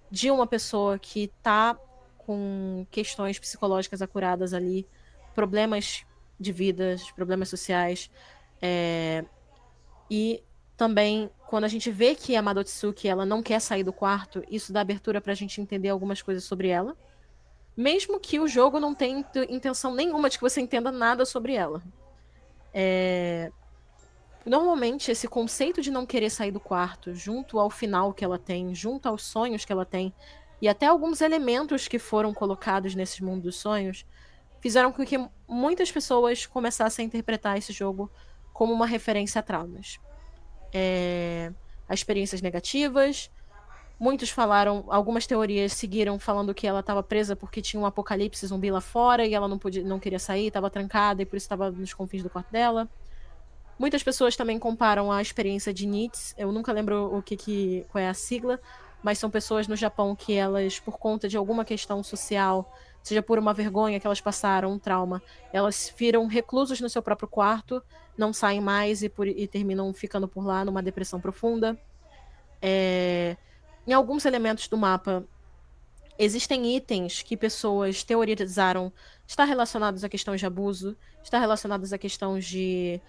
de uma pessoa que está com questões psicológicas acuradas ali, problemas de vida, problemas sociais. E também, quando a gente vê que a Madotsuki ela não quer sair do quarto, isso dá abertura para a gente entender algumas coisas sobre ela. Mesmo que o jogo não tenha intenção nenhuma de que você entenda nada sobre ela. Normalmente, esse conceito de não querer sair do quarto, junto ao final que ela tem, junto aos sonhos que ela tem, e até alguns elementos que foram colocados nesse mundo dos sonhos, fizeram com que muitas pessoas começassem a interpretar esse jogo como uma referência a traumas. A experiências negativas. Muitos falaram, algumas teorias seguiram falando que ela estava presa porque tinha um apocalipse zumbi lá fora e ela não queria sair, estava trancada e por isso estava nos confins do quarto dela. Muitas pessoas também comparam a experiência de NITS, eu nunca lembro qual é a sigla, mas são pessoas no Japão que elas, por conta de alguma questão social, seja por uma vergonha que elas passaram, um trauma, elas viram reclusos no seu próprio quarto, não saem mais e terminam ficando por lá numa depressão profunda. Em alguns elementos do mapa, existem itens que pessoas teorizaram estar relacionados a questões de abuso, estar relacionados a questões de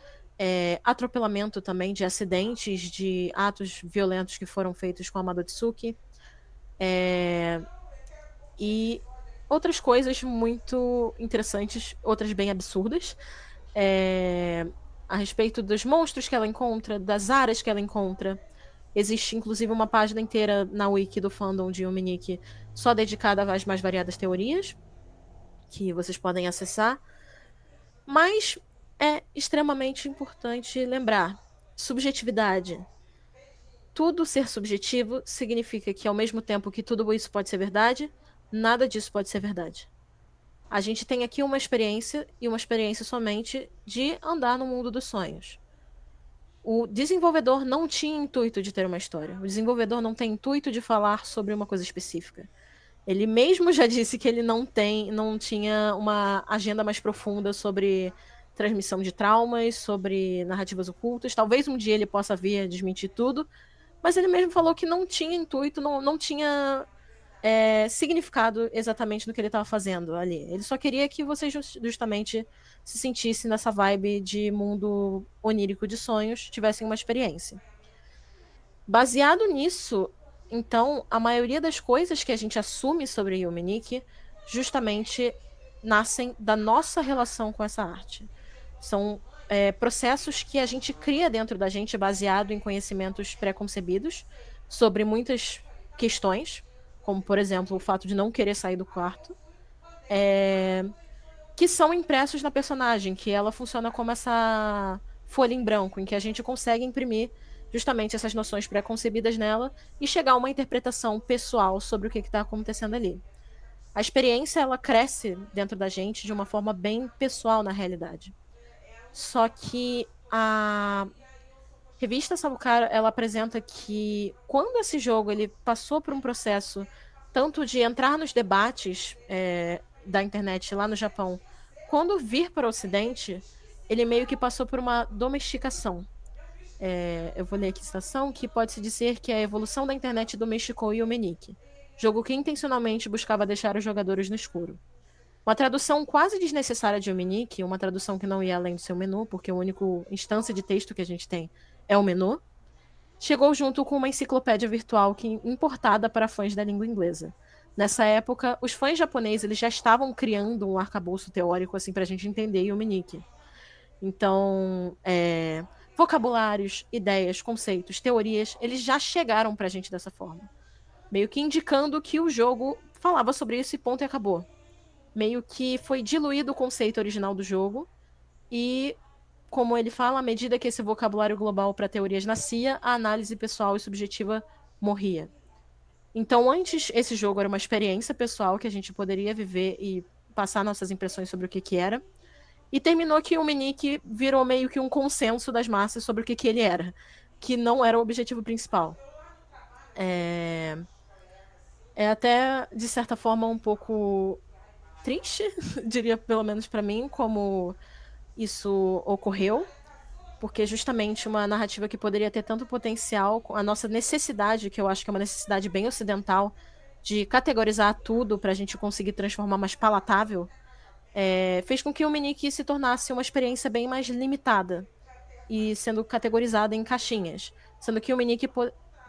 atropelamento também, de acidentes, de atos violentos que foram feitos com a Madotsuki. E outras coisas muito interessantes, outras bem absurdas, a respeito dos monstros que ela encontra, das áreas que ela encontra. Existe, inclusive, uma página inteira na wiki do fandom de Yuminique só dedicada às mais variadas teorias, que vocês podem acessar. Mas é extremamente importante lembrar: subjetividade. Tudo ser subjetivo significa que, ao mesmo tempo que tudo isso pode ser verdade, nada disso pode ser verdade. A gente tem aqui uma experiência, e uma experiência somente, de andar no mundo dos sonhos. O desenvolvedor não tinha intuito de ter uma história. O desenvolvedor não tem intuito de falar sobre uma coisa específica. Ele mesmo já disse que ele não tinha uma agenda mais profunda sobre transmissão de traumas, sobre narrativas ocultas. Talvez um dia ele possa vir a desmentir tudo, mas ele mesmo falou que não tinha intuito, não tinha significado exatamente no que ele estava fazendo ali. Ele só queria que você justamente se sentisse nessa vibe de mundo onírico de sonhos, tivessem uma experiência. Baseado nisso, então, a maioria das coisas que a gente assume sobre Yuminique justamente nascem da nossa relação com essa arte. São processos que a gente cria dentro da gente baseado em conhecimentos pré-concebidos sobre muitas questões, como, por exemplo, o fato de não querer sair do quarto, que são impressos na personagem, que ela funciona como essa folha em branco, em que a gente consegue imprimir justamente essas noções pré-concebidas nela e chegar a uma interpretação pessoal sobre o que está acontecendo ali. A experiência, ela cresce dentro da gente de uma forma bem pessoal, na realidade. Só que a revista Sabucaro, ela apresenta que quando esse jogo ele passou por um processo tanto de entrar nos debates da internet lá no Japão, quando vir para o Ocidente, ele meio que passou por uma domesticação. Eu vou ler aqui a citação, que pode-se dizer que a evolução da internet domesticou Yuminique, jogo que intencionalmente buscava deixar os jogadores no escuro. Uma tradução quase desnecessária de Yuminique, uma tradução que não ia além do seu menu, porque a única instância de texto que a gente tem é o menu, chegou junto com uma enciclopédia virtual importada para fãs da língua inglesa. Nessa época, os fãs japoneses eles já estavam criando um arcabouço teórico assim, para a gente entender Yuminique. Então, vocabulários, ideias, conceitos, teorias, eles já chegaram para a gente dessa forma. Meio que indicando que o jogo falava sobre isso e ponto e acabou. meio que foi diluído o conceito original do jogo e, como ele fala, à medida que esse vocabulário global para teorias nascia, a análise pessoal e subjetiva morria. Então, antes, esse jogo era uma experiência pessoal que a gente poderia viver e passar nossas impressões sobre o que era. E terminou que o Minik virou meio que um consenso das massas sobre o que ele era, que não era o objetivo principal. É até, de certa forma, um pouco triste, diria pelo menos para mim, como isso ocorreu, porque justamente uma narrativa que poderia ter tanto potencial, a nossa necessidade, que eu acho que é uma necessidade bem ocidental, de categorizar tudo para a gente conseguir transformar mais palatável, fez com que o Minik se tornasse uma experiência bem mais limitada e sendo categorizada em caixinhas, sendo que o Minik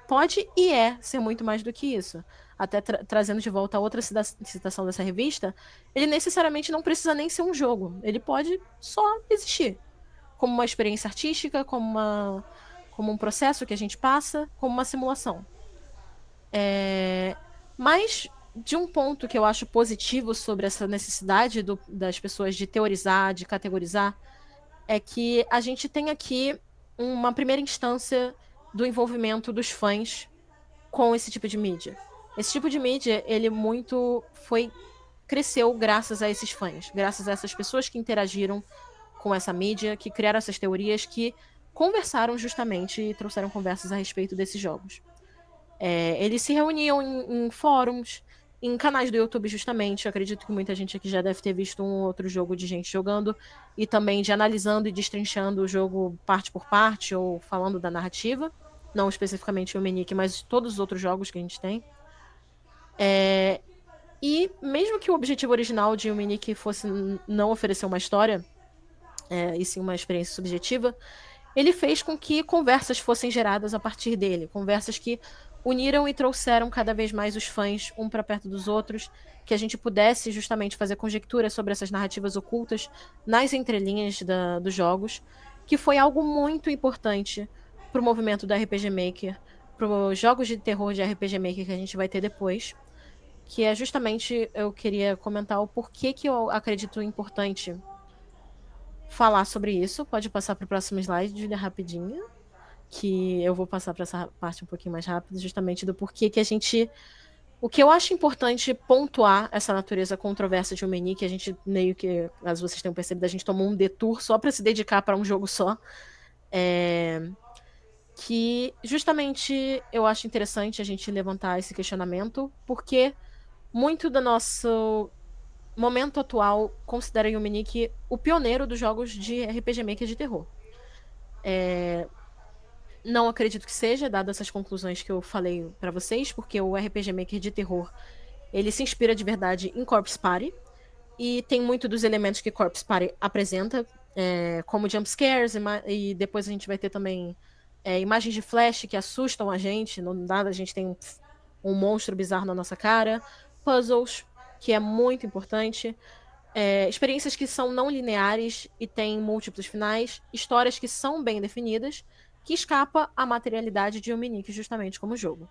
pode e ser muito mais do que isso. Até trazendo de volta a outra citação dessa revista, ele necessariamente não precisa nem ser um jogo, ele pode só existir como uma experiência artística, como um processo que a gente passa, como uma simulação. Mas, de um ponto que eu acho positivo sobre essa necessidade das pessoas de teorizar, de categorizar, é que a gente tem aqui uma primeira instância do envolvimento dos fãs com esse tipo de mídia. Esse tipo de mídia, ele cresceu graças a esses fãs, graças a essas pessoas que interagiram com essa mídia, que criaram essas teorias, que conversaram justamente e trouxeram conversas a respeito desses jogos. Eles se reuniam em fóruns, em canais do YouTube, justamente. Eu acredito que muita gente aqui já deve ter visto um ou outro jogo de gente jogando, e também de analisando e destrinchando o jogo parte por parte, ou falando da narrativa. Não especificamente o Minik, mas todos os outros jogos que a gente tem. E mesmo que o objetivo original de o Minik fosse não oferecer uma história, e sim uma experiência subjetiva, ele fez com que conversas fossem geradas a partir dele, conversas que uniram e trouxeram cada vez mais os fãs um para perto dos outros, que a gente pudesse justamente fazer conjecturas sobre essas narrativas ocultas nas entrelinhas dos jogos, que foi algo muito importante para o movimento do RPG Maker, para os jogos de terror de RPG Maker que a gente vai ter depois, que é justamente, eu queria comentar o porquê que eu acredito importante falar sobre isso. Pode passar para o próximo slide, Julia, rapidinho, que eu vou passar para essa parte um pouquinho mais rápido, justamente do porquê que a gente... O que eu acho importante pontuar essa natureza controversa de Omeni, que a gente meio que, caso vocês tenham percebido, a gente tomou um detour só para se dedicar para um jogo só. Que justamente eu acho interessante a gente levantar esse questionamento, porque muito do nosso momento atual considera o Yumenik o pioneiro dos jogos de RPG Maker de terror. Não acredito que seja, dadas essas conclusões que eu falei para vocês, porque o RPG Maker de terror, ele se inspira de verdade em Corpse Party, e tem muito dos elementos que Corpse Party apresenta, como jumpscares, e depois a gente vai ter também imagens de flash que assustam a gente, no nada a gente tem um monstro bizarro na nossa cara, puzzles, que é muito importante, experiências que são não lineares e têm múltiplos finais, histórias que são bem definidas, que escapa à materialidade de Omnic, justamente como jogo.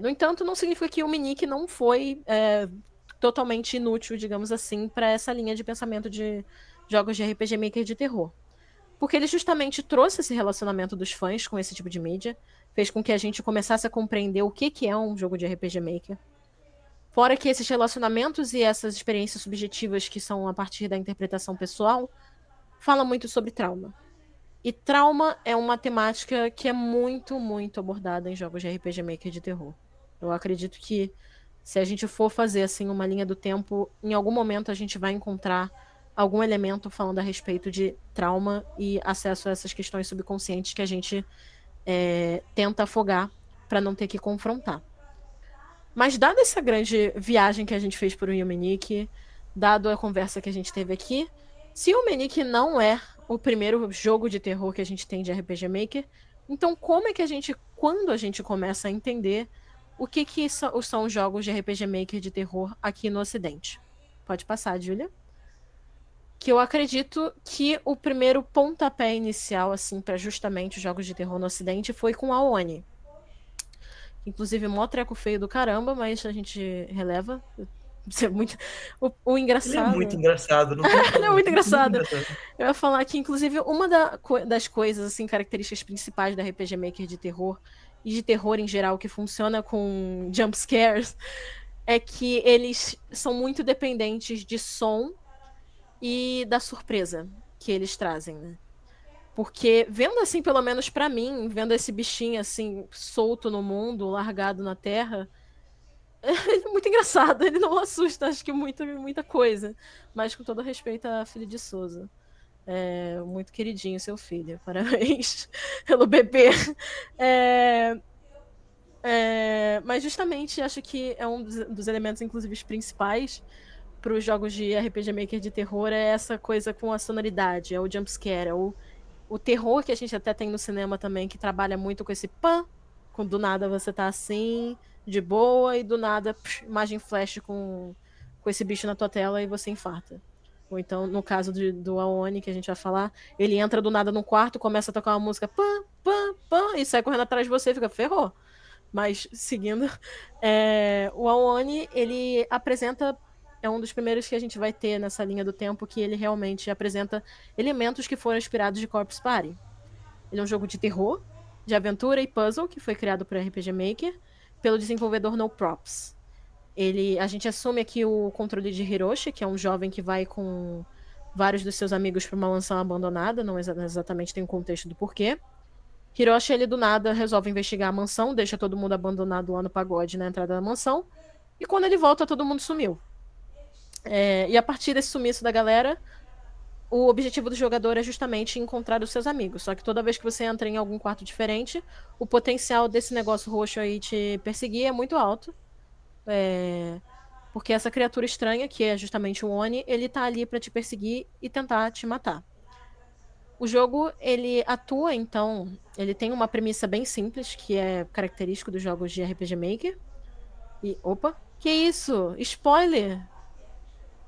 No entanto, não significa que o Omnic não foi totalmente inútil, digamos assim, para essa linha de pensamento de jogos de RPG Maker de terror. Porque ele justamente trouxe esse relacionamento dos fãs com esse tipo de mídia, fez com que a gente começasse a compreender o que é um jogo de RPG Maker. Fora que esses relacionamentos e essas experiências subjetivas que são a partir da interpretação pessoal, falam muito sobre trauma. E trauma é uma temática que é muito, muito abordada em jogos de RPG Maker de terror. Eu acredito que se a gente for fazer assim uma linha do tempo, em algum momento a gente vai encontrar algum elemento falando a respeito de trauma e acesso a essas questões subconscientes que a gente tenta afogar para não ter que confrontar. Mas dada essa grande viagem que a gente fez por Yumenik, dado a conversa que a gente teve aqui, se o Yumenik não é o primeiro jogo de terror que a gente tem de RPG Maker, então como é que quando a gente começa a entender o que são os jogos de RPG Maker de terror aqui no Ocidente? Pode passar, Julia. Que eu acredito que o primeiro pontapé inicial, assim, para justamente os jogos de terror no Ocidente foi com a Oni. Inclusive, mó treco feio do caramba, mas a gente releva. Isso é muito... O Ele é engraçado... muito engraçado, não tem como. Ele é muito Ele engraçado. Eu ia falar que, inclusive, uma das coisas, assim, características principais da RPG Maker de terror, e de terror em geral, que funciona com jump scares, é que eles são muito dependentes de som e da surpresa que eles trazem, né? Porque vendo assim, pelo menos pra mim, vendo esse bichinho assim solto no mundo, largado na terra, ele é muito engraçado, ele não assusta, acho que muita coisa. Mas com todo respeito à filha de Souza. É muito queridinho seu filho, parabéns pelo bebê. É, mas justamente acho que é um dos elementos, inclusive, os principais para os jogos de RPG Maker de terror é essa coisa com a sonoridade, é o jumpscare, é o terror que a gente até tem no cinema também, que trabalha muito com esse pã, quando do nada você tá assim, de boa, e do nada, imagem flash com esse bicho na tua tela e você infarta. Ou então, no caso do Aoni, que a gente vai falar, ele entra do nada no quarto, começa a tocar uma música pã, pã, pã, e sai correndo atrás de você e fica, ferrou. Mas, seguindo, o Aoni, ele apresenta, é um dos primeiros que a gente vai ter nessa linha do tempo, que ele realmente apresenta elementos que foram inspirados de Corpse Party. Ele é um jogo de terror, de aventura e puzzle, que foi criado por RPG Maker, pelo desenvolvedor No Props. A gente assume aqui o controle de Hiroshi, que é um jovem que vai com vários dos seus amigos para uma mansão abandonada, não exatamente tem um contexto do porquê. Hiroshi, ele do nada resolve investigar a mansão, deixa todo mundo abandonado lá no pagode na entrada da mansão, e quando ele volta, todo mundo sumiu. E a partir desse sumiço da galera, o objetivo do jogador é justamente encontrar os seus amigos. Só que toda vez que você entra em algum quarto diferente, o potencial desse negócio roxo aí te perseguir é muito alto. Porque essa criatura estranha, que é justamente o Oni, ele tá ali pra te perseguir e tentar te matar. O jogo, ele atua, então, ele tem uma premissa bem simples, que é característico dos jogos de RPG Maker. E, opa, que isso? Spoiler!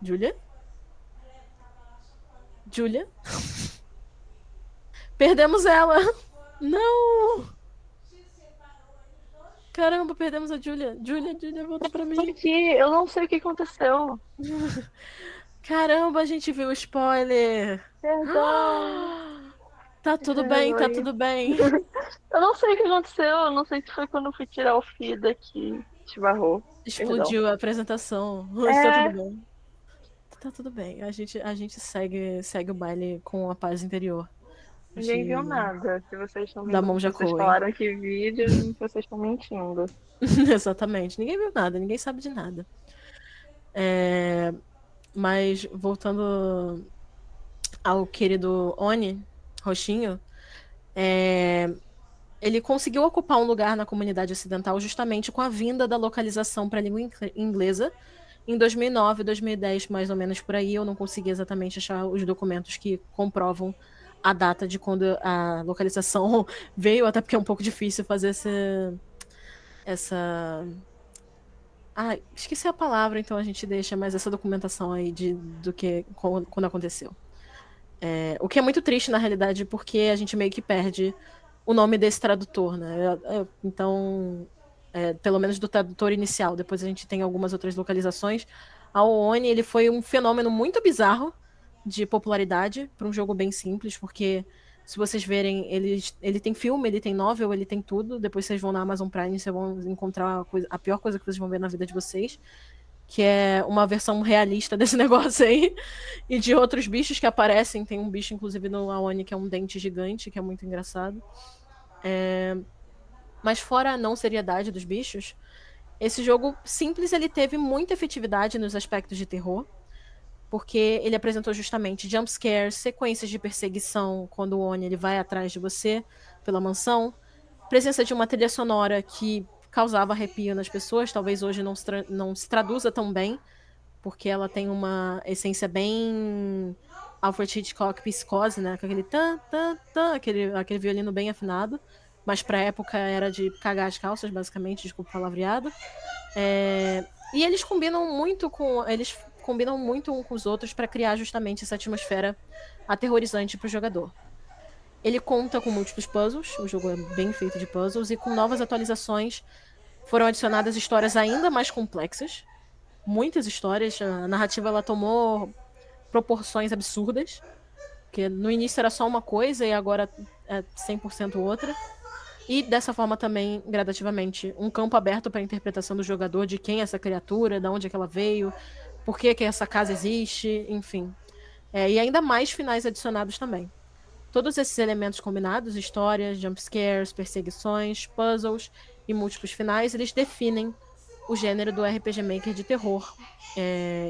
Julia? Julia? Perdemos ela! Não! Caramba, perdemos a Julia. Julia, volta pra mim. Aqui, eu não sei o que aconteceu. Caramba, a gente viu o spoiler. Perdão. Tá tudo bem, tá tudo bem. Eu não sei o que aconteceu. Eu não sei se foi quando eu fui tirar o fio daqui. Te barrou. Explodiu a apresentação. Tá tudo bem. Tá tudo bem. A gente segue o baile com a paz interior. Ninguém viu nada. Se vocês estão Da vendo, mão já vocês coe. falaram que vídeo, vocês estão mentindo. Exatamente. Ninguém viu nada, ninguém sabe de nada. Mas voltando ao querido Oni, Roxinho, ele conseguiu ocupar um lugar na comunidade ocidental justamente com a vinda da localização para a língua inglesa em 2009, 2010, mais ou menos por aí. Eu não consegui exatamente achar os documentos que comprovam a data de quando a localização veio, até porque é um pouco difícil fazer essa... esqueci a palavra, então a gente deixa mais essa documentação aí do que quando aconteceu. O que é muito triste, na realidade, porque a gente meio que perde o nome desse tradutor, né? Então, pelo menos do tradutor inicial. Depois a gente tem algumas outras localizações. A OONI, ele foi um fenômeno muito bizarro de popularidade para um jogo bem simples, porque se vocês verem, ele tem filme, ele tem novel, ele tem tudo. Depois vocês vão na Amazon Prime, vocês vão encontrar a pior coisa que vocês vão ver na vida de vocês, que é uma versão realista desse negócio aí, e de outros bichos que aparecem. Tem um bicho, inclusive, no Aoni, que é um dente gigante, que é muito engraçado. Mas fora a não seriedade dos bichos, esse jogo simples, ele teve muita efetividade nos aspectos de terror, porque ele apresentou justamente jumpscares, sequências de perseguição quando o Oni ele vai atrás de você pela mansão, presença de uma trilha sonora que causava arrepio nas pessoas, talvez hoje não se traduza tão bem, porque ela tem uma essência bem Alfred Hitchcock Psicose, né, com aquele tan, tan, tan, aquele violino bem afinado, mas pra época era de cagar as calças, basicamente, desculpa o palavreado. E eles combinam muito um com os outros para criar justamente essa atmosfera aterrorizante para o jogador. Ele conta com múltiplos puzzles, o jogo é bem feito de puzzles, e com novas atualizações foram adicionadas histórias ainda mais complexas. muitas histórias. A narrativa ela tomou proporções absurdas, porque no início era só uma coisa e agora é 100% outra. E dessa forma também, gradativamente, um campo aberto para a interpretação do jogador de quem é essa criatura, de onde é que ela veio, por que essa casa existe, enfim. E ainda mais finais adicionados também. Todos esses elementos combinados, histórias, jumpscares, perseguições, puzzles e múltiplos finais, eles definem o gênero do RPG Maker de terror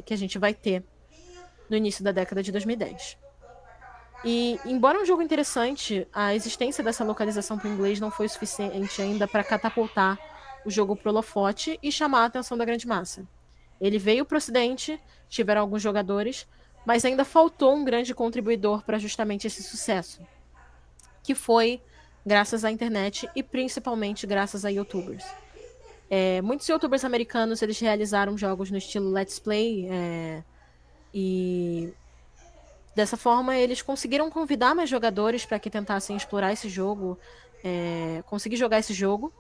que a gente vai ter no início da década de 2010. E, embora um jogo interessante, a existência dessa localização para o inglês não foi suficiente ainda para catapultar o jogo pro holofote e chamar a atenção da grande massa. Ele veio para o ocidente, tiveram alguns jogadores, mas ainda faltou um grande contribuidor para justamente esse sucesso, que foi graças à internet e principalmente graças a youtubers. Muitos youtubers americanos eles realizaram jogos no estilo Let's Play e dessa forma eles conseguiram convidar mais jogadores para que tentassem explorar esse jogo, conseguir jogar esse jogo.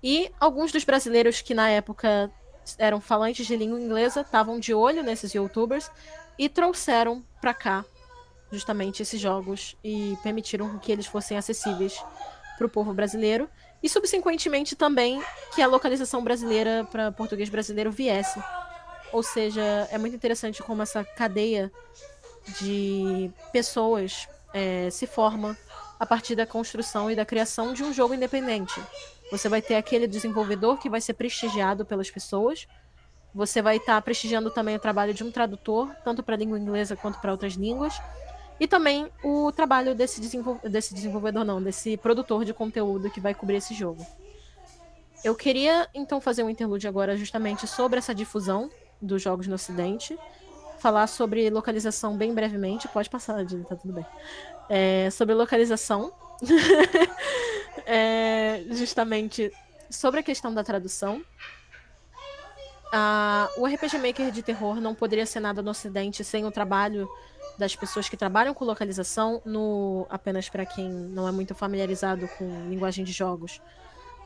E alguns dos brasileiros que na época eram falantes de língua inglesa estavam de olho nesses youtubers e trouxeram para cá justamente esses jogos e permitiram que eles fossem acessíveis para o povo brasileiro e subsequentemente também que a localização brasileira para português brasileiro viesse. Ou seja, é muito interessante como essa cadeia de pessoas se forma a partir da construção e da criação de um jogo independente. Você vai ter aquele desenvolvedor que vai ser prestigiado pelas pessoas. Você vai estar prestigiando também o trabalho de um tradutor, tanto para a língua inglesa quanto para outras línguas. E também o trabalho desse desenvolvedor, não, desse produtor de conteúdo que vai cobrir esse jogo. Eu queria, então, fazer um interlúdio agora justamente sobre essa difusão dos jogos no Ocidente. Falar sobre localização bem brevemente. Pode passar, Dini, tá tudo bem. Sobre localização. Justamente sobre a questão da tradução. O RPG Maker de terror não poderia ser nada no Ocidente sem o trabalho das pessoas que trabalham com localização, apenas para quem não é muito familiarizado com linguagem de jogos.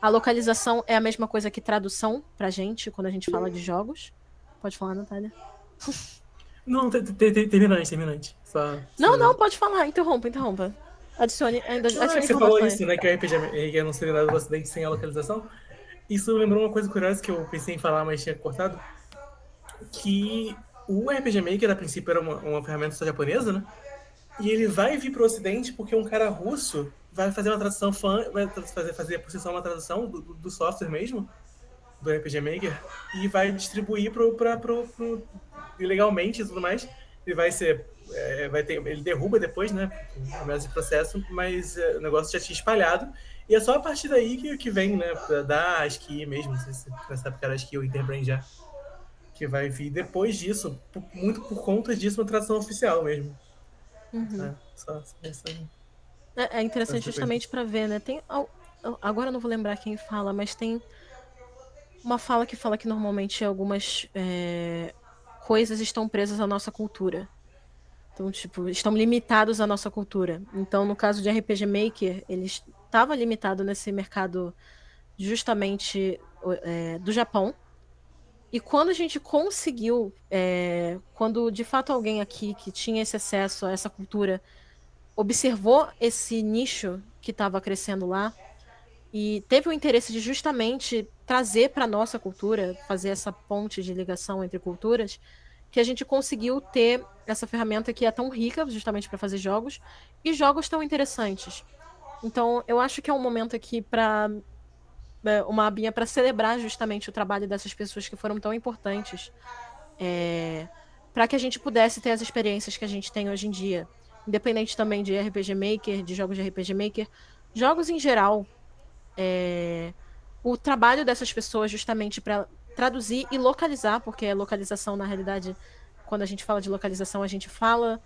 A localização é a mesma coisa que tradução pra gente, quando a gente fala de jogos. Pode falar, Natália? Não, terminante. Não, pode falar, interrompa. Adicione você falou isso, né, que o RPG não seria nada do Ocidente sem a localização. Isso lembrou uma coisa curiosa que eu pensei em falar, mas tinha cortado. Que o RPG Maker, a princípio, era uma ferramenta só japonesa, né? E ele vai vir pro Ocidente porque um cara russo vai fazer uma tradução vai fazer por si só uma tradução do software mesmo, do RPG Maker, e vai distribuir ilegalmente e tudo mais. Ele vai ser. Ele derruba depois, né? No mesmo processo, mas o negócio já tinha espalhado. E é só a partir daí que vem, né? Da ASCII mesmo, não sei se nessa época era ASCII ou Interbrain já. Que vai vir depois disso, muito por conta disso, uma tradução oficial mesmo. Uhum. Só essa... É interessante justamente para ver, né? Agora eu não vou lembrar quem fala, mas tem uma fala que normalmente algumas coisas estão presas à nossa cultura. Então, tipo, estão limitados à nossa cultura. Então, no caso de RPG Maker, ele estava limitado nesse mercado justamente do Japão. E quando a gente conseguiu, quando de fato alguém aqui que tinha esse acesso a essa cultura observou esse nicho que estava crescendo lá e teve o interesse de justamente trazer para a nossa cultura, fazer essa ponte de ligação entre culturas, que a gente conseguiu ter essa ferramenta que é tão rica justamente para fazer jogos e jogos tão interessantes. Então, eu acho que é um momento aqui para uma abinha para celebrar justamente o trabalho dessas pessoas que foram tão importantes para que a gente pudesse ter as experiências que a gente tem hoje em dia. Independente também de RPG Maker, de jogos de RPG Maker, jogos em geral. O trabalho dessas pessoas justamente para traduzir e localizar, porque a localização, na realidade, quando a gente fala de localização, a gente fala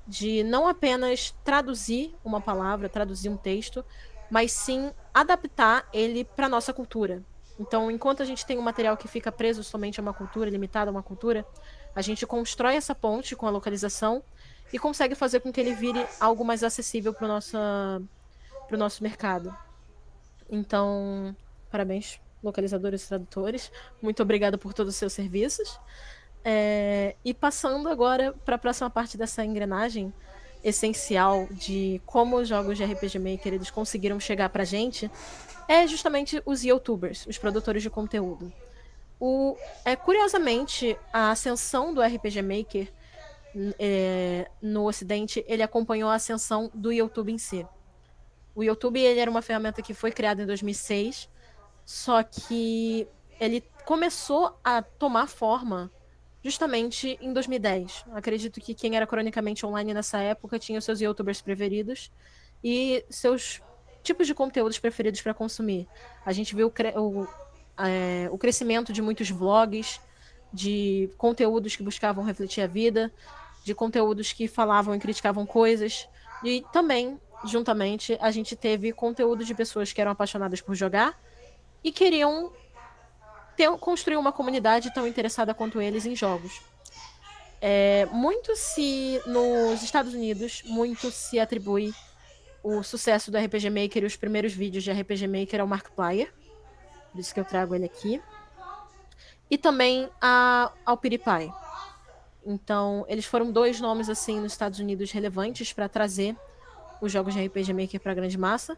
de não apenas traduzir uma palavra, traduzir um texto, mas sim adaptar ele para nossa cultura. Então, enquanto a gente tem um material que fica preso somente a uma cultura, limitado a uma cultura, a gente constrói essa ponte com a localização e consegue fazer com que ele vire algo mais acessível para o nosso mercado. Então, parabéns localizadores e tradutores. Muito obrigada por todos os seus serviços. E passando agora para a próxima parte dessa engrenagem essencial de como os jogos de RPG Maker eles conseguiram chegar pra gente, é justamente os YouTubers, os produtores de conteúdo. Curiosamente, a ascensão do RPG Maker no Ocidente, ele acompanhou a ascensão do YouTube em si. O YouTube ele era uma ferramenta que foi criada em 2006, só que ele começou a tomar forma justamente em 2010. Acredito que quem era cronicamente online nessa época tinha os seus YouTubers preferidos e seus tipos de conteúdos preferidos para consumir. A gente viu o crescimento de muitos vlogs, de conteúdos que buscavam refletir a vida, de conteúdos que falavam e criticavam coisas, e também, juntamente, a gente teve conteúdo de pessoas que eram apaixonadas por jogar e queriam construir uma comunidade tão interessada quanto eles em jogos. Nos Estados Unidos, muito se atribui o sucesso do RPG Maker e os primeiros vídeos de RPG Maker ao Markiplier, por isso que eu trago ele aqui, e também ao PewDiePie. Então, eles foram 2 nomes assim nos Estados Unidos relevantes para trazer os jogos de RPG Maker para a grande massa,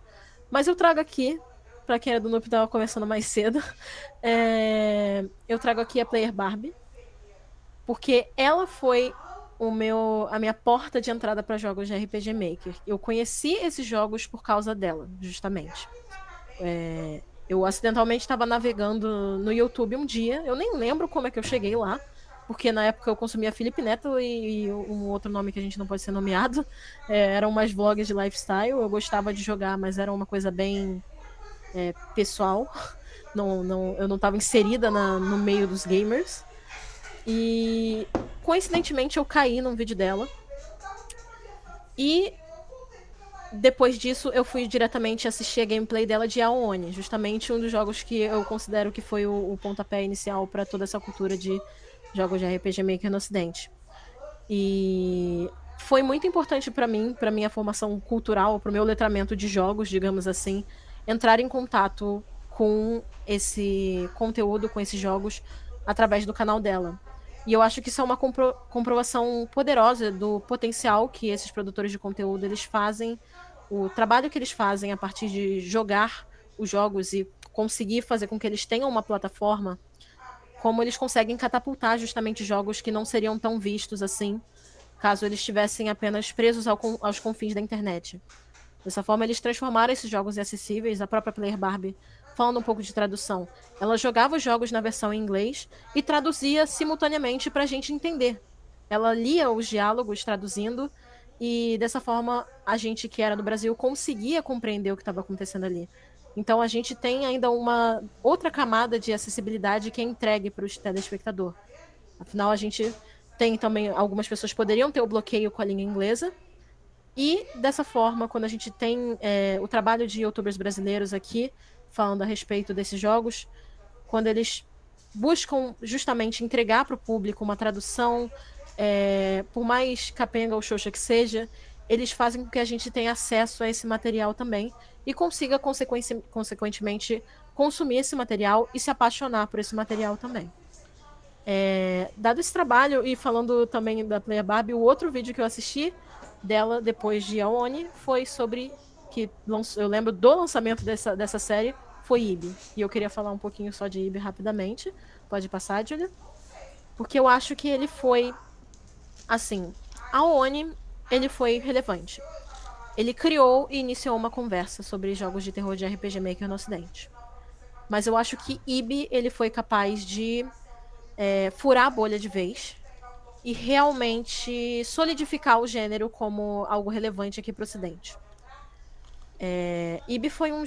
mas eu trago aqui, para quem era do Noob estava começando mais cedo, eu trago aqui a Player Barbie, porque ela foi a minha porta de entrada para jogos de RPG Maker. Eu conheci esses jogos por causa dela, justamente. Eu acidentalmente estava navegando no YouTube um dia, eu nem lembro como é que eu cheguei lá, porque na época eu consumia Felipe Neto e um outro nome que a gente não pode ser nomeado, eram umas vlogs de lifestyle, eu gostava de jogar, mas era uma coisa bem pessoal, eu não estava inserida no meio dos gamers, e coincidentemente eu caí num vídeo dela, e depois disso eu fui diretamente assistir a gameplay dela de Aoni, justamente um dos jogos que eu considero que foi o pontapé inicial para toda essa cultura de jogos de RPG Maker no Ocidente. E foi muito importante para mim, para minha formação cultural, para o meu letramento de jogos, digamos assim, entrar em contato com esse conteúdo, com esses jogos, através do canal dela. E eu acho que isso é uma comprovação poderosa do potencial que esses produtores de conteúdo eles fazem, o trabalho que eles fazem a partir de jogar os jogos e conseguir fazer com que eles tenham uma plataforma, como eles conseguem catapultar justamente jogos que não seriam tão vistos assim, caso eles estivessem apenas presos aos confins da internet. Dessa forma, eles transformaram esses jogos em acessíveis. A própria Player Barbie, falando um pouco de tradução, ela jogava os jogos na versão em inglês e traduzia simultaneamente para a gente entender. Ela lia os diálogos traduzindo e dessa forma a gente que era do Brasil conseguia compreender o que estava acontecendo ali. Então a gente tem ainda uma outra camada de acessibilidade que é entregue para o telespectador. Afinal, a gente tem também, algumas pessoas poderiam ter o bloqueio com a língua inglesa, e dessa forma, quando a gente tem o trabalho de youtubers brasileiros aqui, falando a respeito desses jogos, quando eles buscam justamente entregar para o público uma tradução, por mais capenga ou xoxa que seja, eles fazem com que a gente tenha acesso a esse material também e consiga, consequentemente, consumir esse material e se apaixonar por esse material também. Dado esse trabalho, e falando também da Player Barbie, o outro vídeo que eu assisti dela depois de Aoni foi sobre, que eu lembro do lançamento dessa série, foi Ibi. E eu queria falar um pouquinho só de Ibi rapidamente. Pode passar, Julia? Porque eu acho que ele foi, assim, Aoni, ele foi relevante. Ele criou e iniciou uma conversa sobre jogos de terror de RPG Maker no Ocidente. Mas eu acho que Ibi, ele foi capaz de furar a bolha de vez e realmente solidificar o gênero como algo relevante aqui pro Ocidente. Ibi foi um...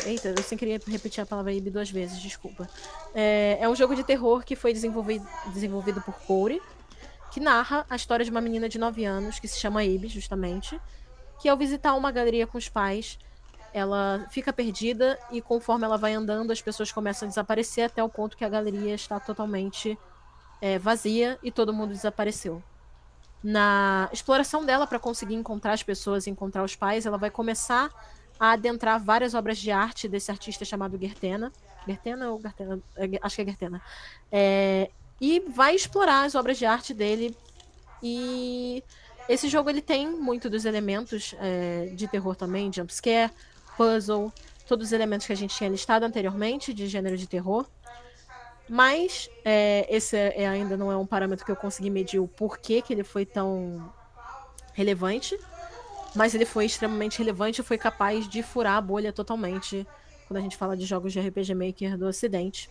eita, eu sem querer repetir a palavra Ibi 2 vezes, desculpa. É um jogo de terror que foi desenvolvido por Corey, que narra a história de uma menina de 9 anos, que se chama Ibi, justamente, que ao visitar uma galeria com os pais, ela fica perdida e conforme ela vai andando, as pessoas começam a desaparecer até o ponto que a galeria está totalmente vazia e todo mundo desapareceu. Na exploração dela para conseguir encontrar as pessoas e encontrar os pais, ela vai começar a adentrar várias obras de arte desse artista chamado Gertena, Gertena ou Gartena? Acho que é Gertena. E vai explorar as obras de arte dele. E esse jogo ele tem muito dos elementos de terror também, jumpscare, puzzle, todos os elementos que a gente tinha listado anteriormente de gênero de terror. Mas esse ainda não é um parâmetro que eu consegui medir o porquê que ele foi tão relevante. Mas ele foi extremamente relevante e foi capaz de furar a bolha totalmente quando a gente fala de jogos de RPG Maker do Ocidente.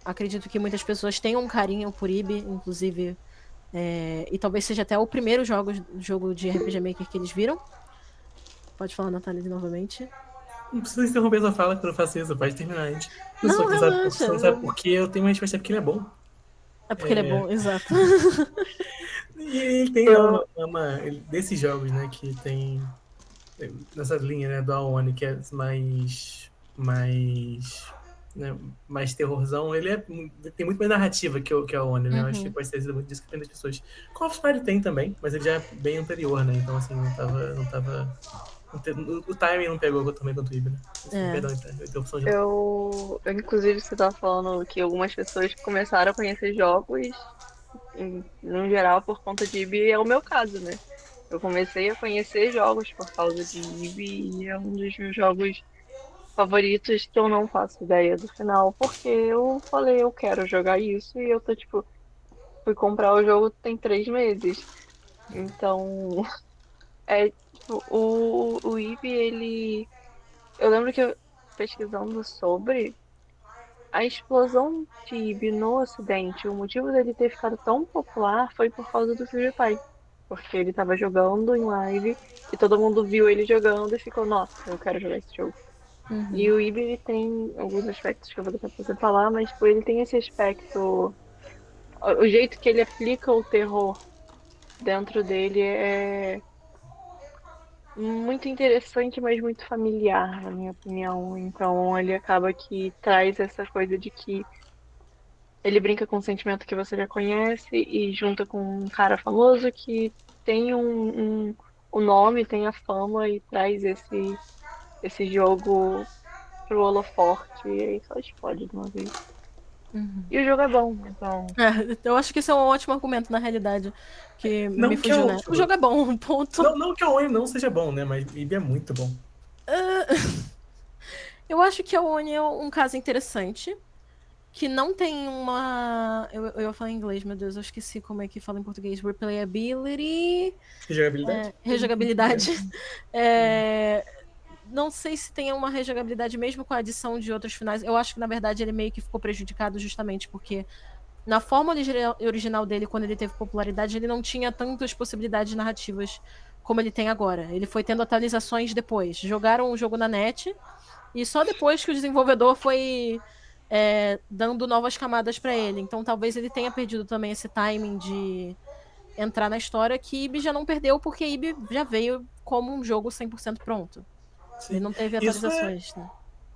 Acredito que muitas pessoas tenham um carinho por IB, inclusive, e talvez seja até o primeiro jogo de RPG Maker que eles viram. Pode falar, Natália, novamente. Não precisa interromper sua fala quando eu faço isso, pode terminar antes. Não, relaxa. Você não sabe por quê, eu tenho uma resposta porque ele é bom. É porque ele é bom, exato. E ele tem desses jogos, né, que tem nessa linha, né, do Aoni, que é né, mais terrorzão, tem muito mais narrativa que o Aoni, né? Eu acho que pode ter sido muito disso que tem das pessoas. Call of Duty tem também, mas ele já é bem anterior, né? Então, assim, o timing não pegou também quanto o Ibra. Perdão, interrupção de Inclusive, você tava falando que algumas pessoas começaram a conhecer jogos, no geral, por conta de IB, e é o meu caso, né? Eu comecei a conhecer jogos por causa de IB, e é um dos meus jogos favoritos que eu não faço ideia do final, porque eu falei, eu quero jogar isso, e eu tô, tipo, fui comprar o jogo tem 3 meses. Então, tipo, o IB, ele... Eu lembro que eu, pesquisando sobre a explosão de IB no Ocidente, o motivo dele ter ficado tão popular foi por causa do PewDiePie. Porque ele tava jogando em live e todo mundo viu ele jogando e ficou, nossa, eu quero jogar esse jogo. E o IB, ele tem alguns aspectos que eu vou deixar pra você falar, mas tipo, ele tem esse aspecto. O jeito que ele aplica o terror dentro dele é muito interessante, mas muito familiar, na minha opinião. Então ele acaba que traz essa coisa de que ele brinca com um sentimento que você já conhece e junta com um cara famoso que tem o nome, tem a fama e traz esse jogo pro holoforte e aí só explode de uma vez. E o jogo é bom, então. Eu acho que esse é um ótimo argumento, na realidade, que Não me que fugiu, né? O jogo é bom, ponto. Não que o Aoni não seja bom, né? Mas IB é muito bom. Eu acho que a Oni é um caso interessante, que não tem uma... Eu ia falar em inglês, meu Deus, eu esqueci como é que fala em português. Replayability... Rejogabilidade? Rejogabilidade. Não sei se tem uma rejogabilidade mesmo com a adição de outros finais. Eu acho que, na verdade, ele meio que ficou prejudicado justamente porque na forma original dele, quando ele teve popularidade, ele não tinha tantas possibilidades narrativas como ele tem agora. Ele foi tendo atualizações depois. Jogaram o jogo na net e só depois que o desenvolvedor foi dando novas camadas para ele. Então talvez ele tenha perdido também esse timing de entrar na história que IB já não perdeu porque IB já veio como um jogo 100% pronto. Sim. Ele não teve atualizações, né?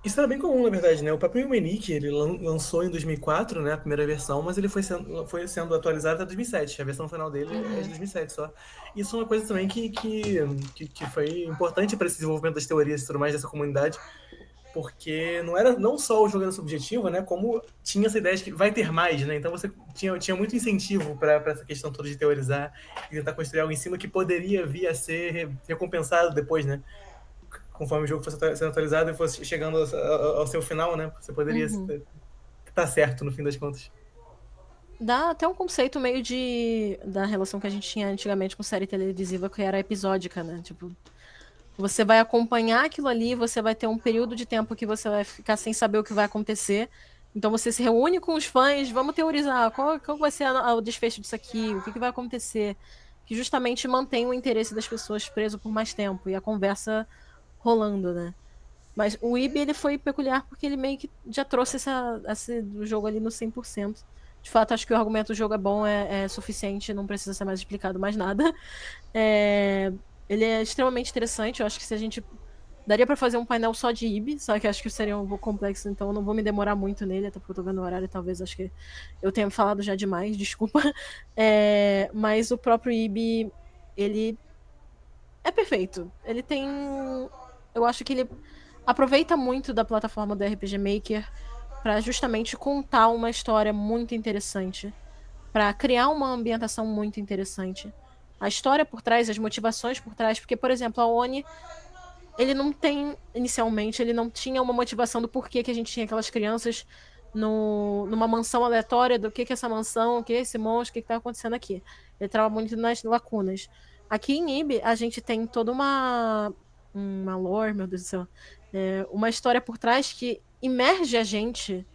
Isso era bem comum, na verdade, né? O próprio Humanic, ele lançou em 2004, né? A primeira versão, mas ele foi sendo atualizado até 2007. A versão final dele é de 2007 só. Isso é uma coisa também que foi importante para esse desenvolvimento das teorias e tudo mais dessa comunidade, porque não só o jogo era subjetivo, né? Como tinha essa ideia de que vai ter mais, né? Então você tinha muito incentivo para essa questão toda de teorizar e tentar construir algo em cima que poderia vir a ser recompensado depois, né? Conforme o jogo fosse sendo atualizado e fosse chegando ao seu final, né? Você poderia estar certo no fim das contas. Dá até um conceito meio da relação que a gente tinha antigamente com série televisiva, que era episódica, né? Tipo, você vai acompanhar aquilo ali, você vai ter um período de tempo que você vai ficar sem saber o que vai acontecer. Então você se reúne com os fãs, vamos teorizar qual vai ser o desfecho disso aqui, o que vai acontecer. Que justamente mantém o interesse das pessoas preso por mais tempo e a conversa rolando, né? Mas o IB, ele foi peculiar porque ele meio que já trouxe esse jogo ali no 100%. De fato, acho que o argumento do jogo é bom, é suficiente, não precisa ser mais explicado mais nada. Ele é extremamente interessante, eu acho que se a gente... Daria pra fazer um painel só de IB, só que acho que seria um pouco complexo, então eu não vou me demorar muito nele, até porque eu tô vendo o horário e talvez acho que eu tenha falado já demais, desculpa. Mas o próprio IB, ele é perfeito. Ele tem... Eu acho que ele aproveita muito da plataforma do RPG Maker para justamente contar uma história muito interessante, para criar uma ambientação muito interessante. A história por trás, as motivações por trás, porque, por exemplo, a Oni, ele não tem, inicialmente, ele não tinha uma motivação do porquê que a gente tinha aquelas crianças numa mansão aleatória, do que é essa mansão, o que é esse monstro, o que tá acontecendo aqui. Ele trava muito nas lacunas. Aqui em Ibi, a gente tem toda uma lore, meu Deus do céu, uma história por trás que imerge a gente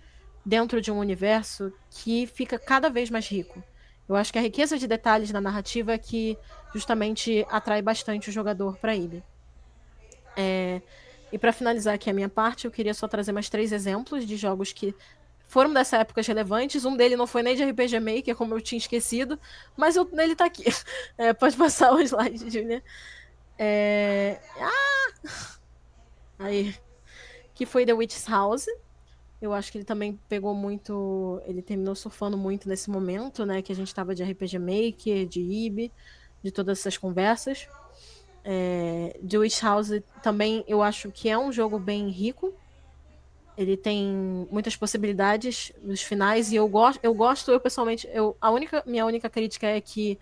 dentro de um universo que fica cada vez mais rico. Eu acho que a riqueza de detalhes na narrativa é que justamente atrai bastante o jogador para Ibi. E para finalizar aqui a minha parte, eu queria só trazer mais 3 exemplos de jogos que foram dessa época relevantes. Um deles não foi nem de RPG Maker, como eu tinha esquecido, mas ele tá aqui. Pode passar o slide, Julia. Aí. Que foi The Witch's House. Eu acho que ele também pegou muito. Ele terminou surfando muito nesse momento, né? Que a gente tava de RPG Maker, de IB, de todas essas conversas. The Witch House também eu acho que é um jogo bem rico. Ele tem muitas possibilidades nos finais e eu pessoalmente, minha única crítica é que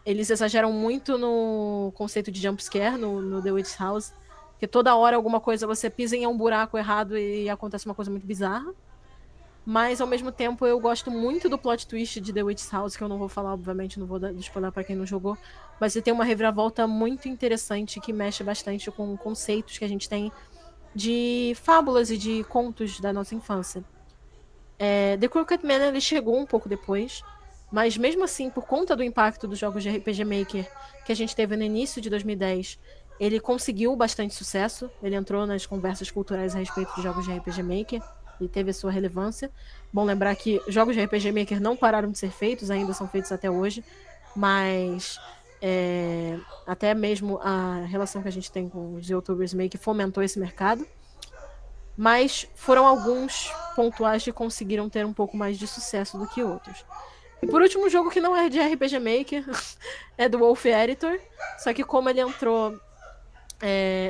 eles exageram muito no conceito de jumpscare no The Witch House, porque toda hora alguma coisa você pisa em um buraco errado e acontece uma coisa muito bizarra. Mas, ao mesmo tempo, eu gosto muito do plot twist de The Witch House, que eu não vou falar, obviamente, não vou dar spoiler pra quem não jogou. Mas ele tem uma reviravolta muito interessante que mexe bastante com conceitos que a gente tem de fábulas e de contos da nossa infância. The Crooked Man, ele chegou um pouco depois, mas mesmo assim, por conta do impacto dos jogos de RPG Maker que a gente teve no início de 2010, ele conseguiu bastante sucesso. Ele entrou nas conversas culturais a respeito de jogos de RPG Maker e teve a sua relevância. Bom lembrar que jogos de RPG Maker não pararam de ser feitos, ainda são feitos até hoje, mas até mesmo a relação que a gente tem com os youtubers meio que fomentou esse mercado. Mas foram alguns pontuais que conseguiram ter um pouco mais de sucesso do que outros. E por último, um jogo que não é de RPG Maker é do Wolf Editor, só que como ele entrou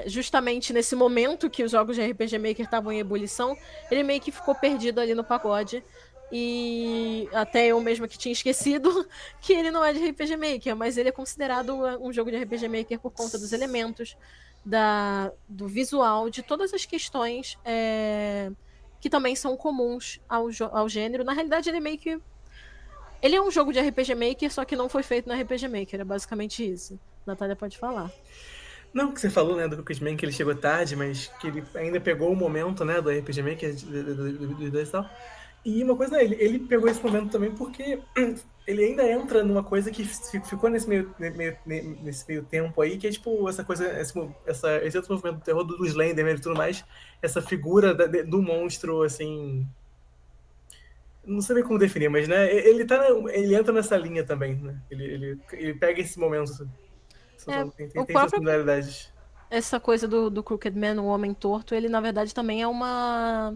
justamente nesse momento que os jogos de RPG Maker estavam em ebulição, ele meio que ficou perdido ali no pagode. E até eu mesma que tinha esquecido que ele não é de RPG Maker, mas ele é considerado um jogo de RPG Maker por conta dos elementos, do visual, de todas as questões que também são comuns ao gênero. Na realidade, ele meio que... Ele é um jogo de RPG Maker, só que não foi feito no RPG Maker, é basicamente isso. Natália pode falar. Não, que você falou, né, do Crooked Man, que ele chegou tarde, mas que ele ainda pegou o momento, né, do RPG Maker e tal. E uma coisa, ele pegou esse momento também porque ele ainda entra numa coisa que ficou nesse meio tempo aí, que é tipo essa coisa, esse outro movimento do terror do Slenderman e tudo mais, essa figura do monstro, assim... Não sei bem como definir, mas né, ele entra nessa linha também, né? Ele pega esse momento. Tem suas similaridades. Essa coisa do Crooked Man, o Homem Torto, ele na verdade também é uma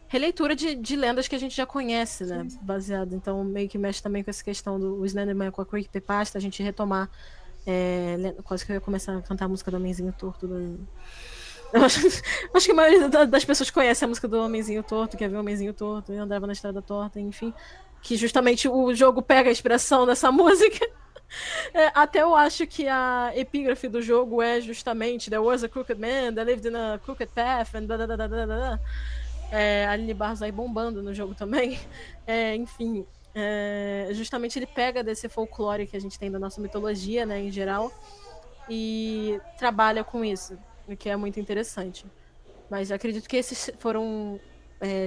releitura de lendas que a gente já conhece, né? Baseado. Então meio que mexe também com essa questão do Slenderman com a Creepypasta, a gente retomar. Quase que eu ia começar a cantar a música do Homenzinho Torto. Eu acho que a maioria das pessoas conhece a música do Homenzinho Torto, que é ver o Homenzinho Torto e andava na estrada torta, enfim. Que justamente o jogo pega a inspiração dessa música. Até eu acho que a epígrafe do jogo é justamente There was a crooked man that lived in a crooked path and a Aline Barros aí bombando no jogo também. Enfim, justamente ele pega desse folclore que a gente tem da nossa mitologia, né, em geral, e trabalha com isso, o que é muito interessante. Mas eu acredito que esses foram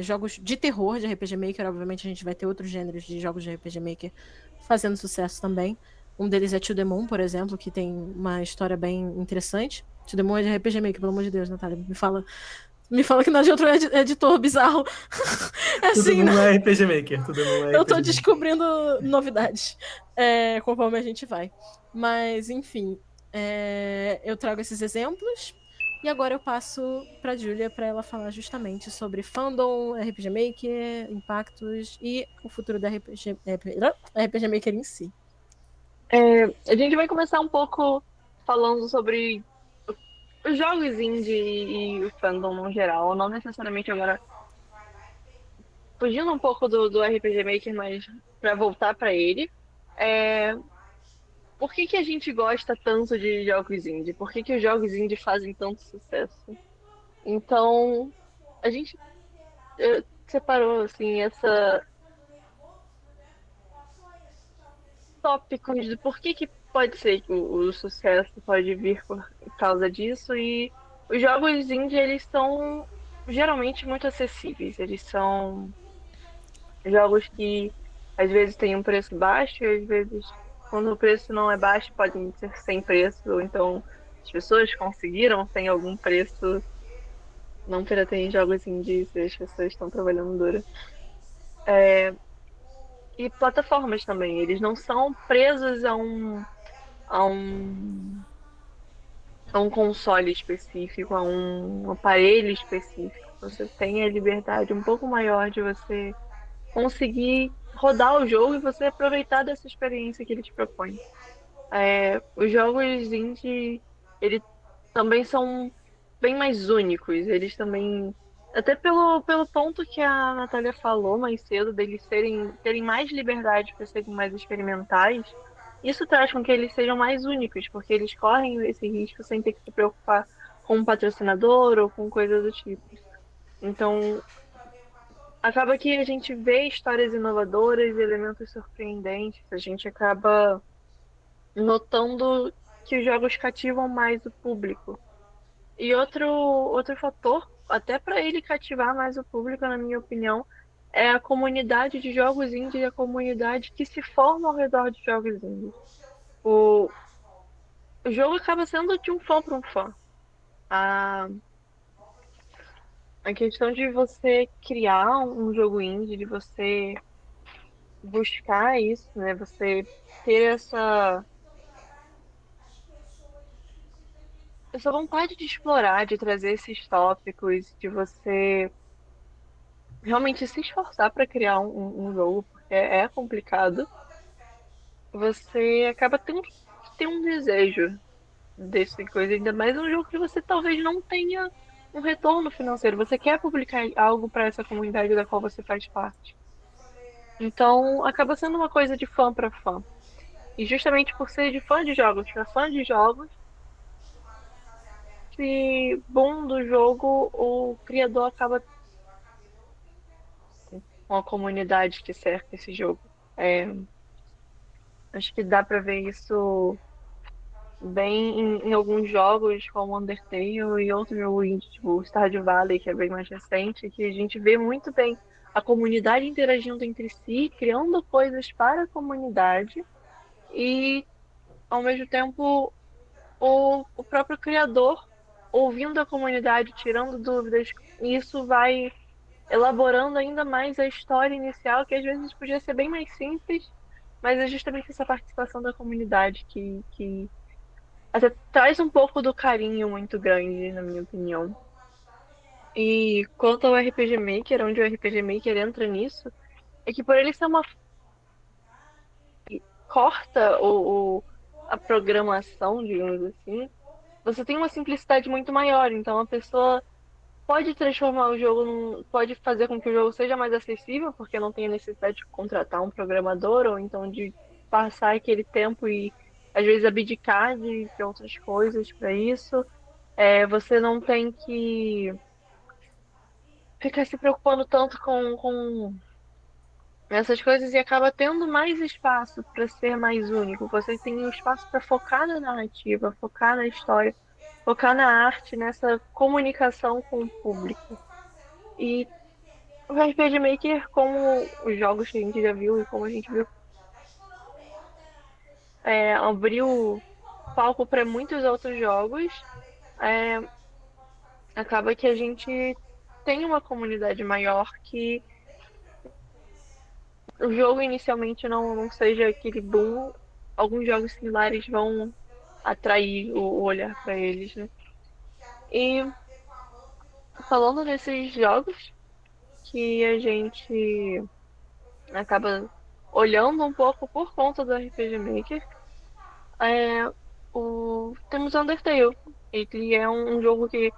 jogos de terror de RPG Maker. Obviamente a gente vai ter outros gêneros de jogos de RPG Maker fazendo sucesso também. Um deles é To The Moon, por exemplo, que tem uma história bem interessante. To The Moon é de RPG Maker, pelo amor de Deus, Natália. Me fala que não é de outro editor bizarro. Tudo não é RPG Maker. Tudo não é eu tô descobrindo novidades conforme a gente vai. Mas, enfim, eu trago esses exemplos. E agora eu passo pra Júlia para ela falar justamente sobre fandom, RPG Maker, impactos e o futuro da RPG Maker em si. A gente vai começar um pouco falando sobre os jogos indie e o fandom no geral, não necessariamente agora, fugindo um pouco do RPG Maker, mas pra voltar pra ele, é, por que que a gente gosta tanto de jogos indie? Por que que os jogos indie fazem tanto sucesso? Então, a gente separou assim essa tópicos de por que que pode ser que o sucesso pode vir por causa disso e os jogos indie eles são geralmente muito acessíveis. Eles são jogos que às vezes têm um preço baixo e às vezes quando o preço não é baixo podem ser sem preço, ou então as pessoas conseguiram sem algum preço. Não pirateiem jogos indies, as pessoas estão trabalhando duro. E plataformas também, eles não são presos a um, a um console específico, a um aparelho específico. Você tem a liberdade um pouco maior de você conseguir rodar o jogo e você aproveitar dessa experiência que ele te propõe. Os jogos indie, eles também são bem mais únicos. Eles também, até pelo ponto que a Natália falou mais cedo, deles terem mais liberdade para serem mais experimentais, isso traz com que eles sejam mais únicos, porque eles correm esse risco sem ter que se preocupar com um patrocinador ou com coisa do tipo. Então, acaba que a gente vê histórias inovadoras, elementos surpreendentes, a gente acaba notando que os jogos cativam mais o público. E outro fator, até para ele cativar mais o público, na minha opinião, é a comunidade de jogos indie e a comunidade que se forma ao redor de jogos indie. O, o jogo acaba sendo de um fã para um fã. A, a questão de você criar um jogo indie, de você buscar isso, né? Você ter essa vontade de explorar, de trazer esses tópicos, de você realmente se esforçar para criar um jogo, porque é complicado, você acaba tendo que ter um desejo desse coisa, ainda mais um jogo que você talvez não tenha um retorno financeiro. Você quer publicar algo para essa comunidade da qual você faz parte. Então, acaba sendo uma coisa de fã para fã. E justamente por ser de fã de jogos para fã de jogos, esse boom do jogo, o criador acaba com a comunidade que cerca esse jogo. É, acho que dá pra ver isso bem em alguns jogos, como Undertale e outro jogo indie, tipo Stardew Valley, que é bem mais recente, que a gente vê muito bem a comunidade interagindo entre si, criando coisas para a comunidade e, ao mesmo tempo, o próprio criador ouvindo a comunidade, tirando dúvidas, e isso vai elaborando ainda mais a história inicial, que às vezes podia ser bem mais simples, mas é justamente essa participação da comunidade que até traz um pouco do carinho muito grande, na minha opinião. E quanto ao RPG Maker, onde o RPG Maker entra nisso, é que por ele ser uma corta a programação, digamos assim, você tem uma simplicidade muito maior. Então a pessoa pode transformar o jogo pode fazer com que o jogo seja mais acessível, porque não tem a necessidade de contratar um programador ou então de passar aquele tempo e às vezes abdicar de outras coisas para isso. Você não tem que ficar se preocupando tanto com essas coisas e acaba tendo mais espaço para ser mais único. Você tem um espaço para focar na narrativa, focar na história, focar na arte, nessa comunicação com o público. E o RPG Maker, como os jogos que a gente já viu e como a gente viu, abriu palco para muitos outros jogos, é, acaba que a gente tem uma comunidade maior que o jogo inicialmente não seja aquele boom. Alguns jogos similares vão atrair o olhar para eles, né? E falando desses jogos que a gente acaba olhando um pouco por conta do RPG Maker, Temos Undertale. Ele é um jogo que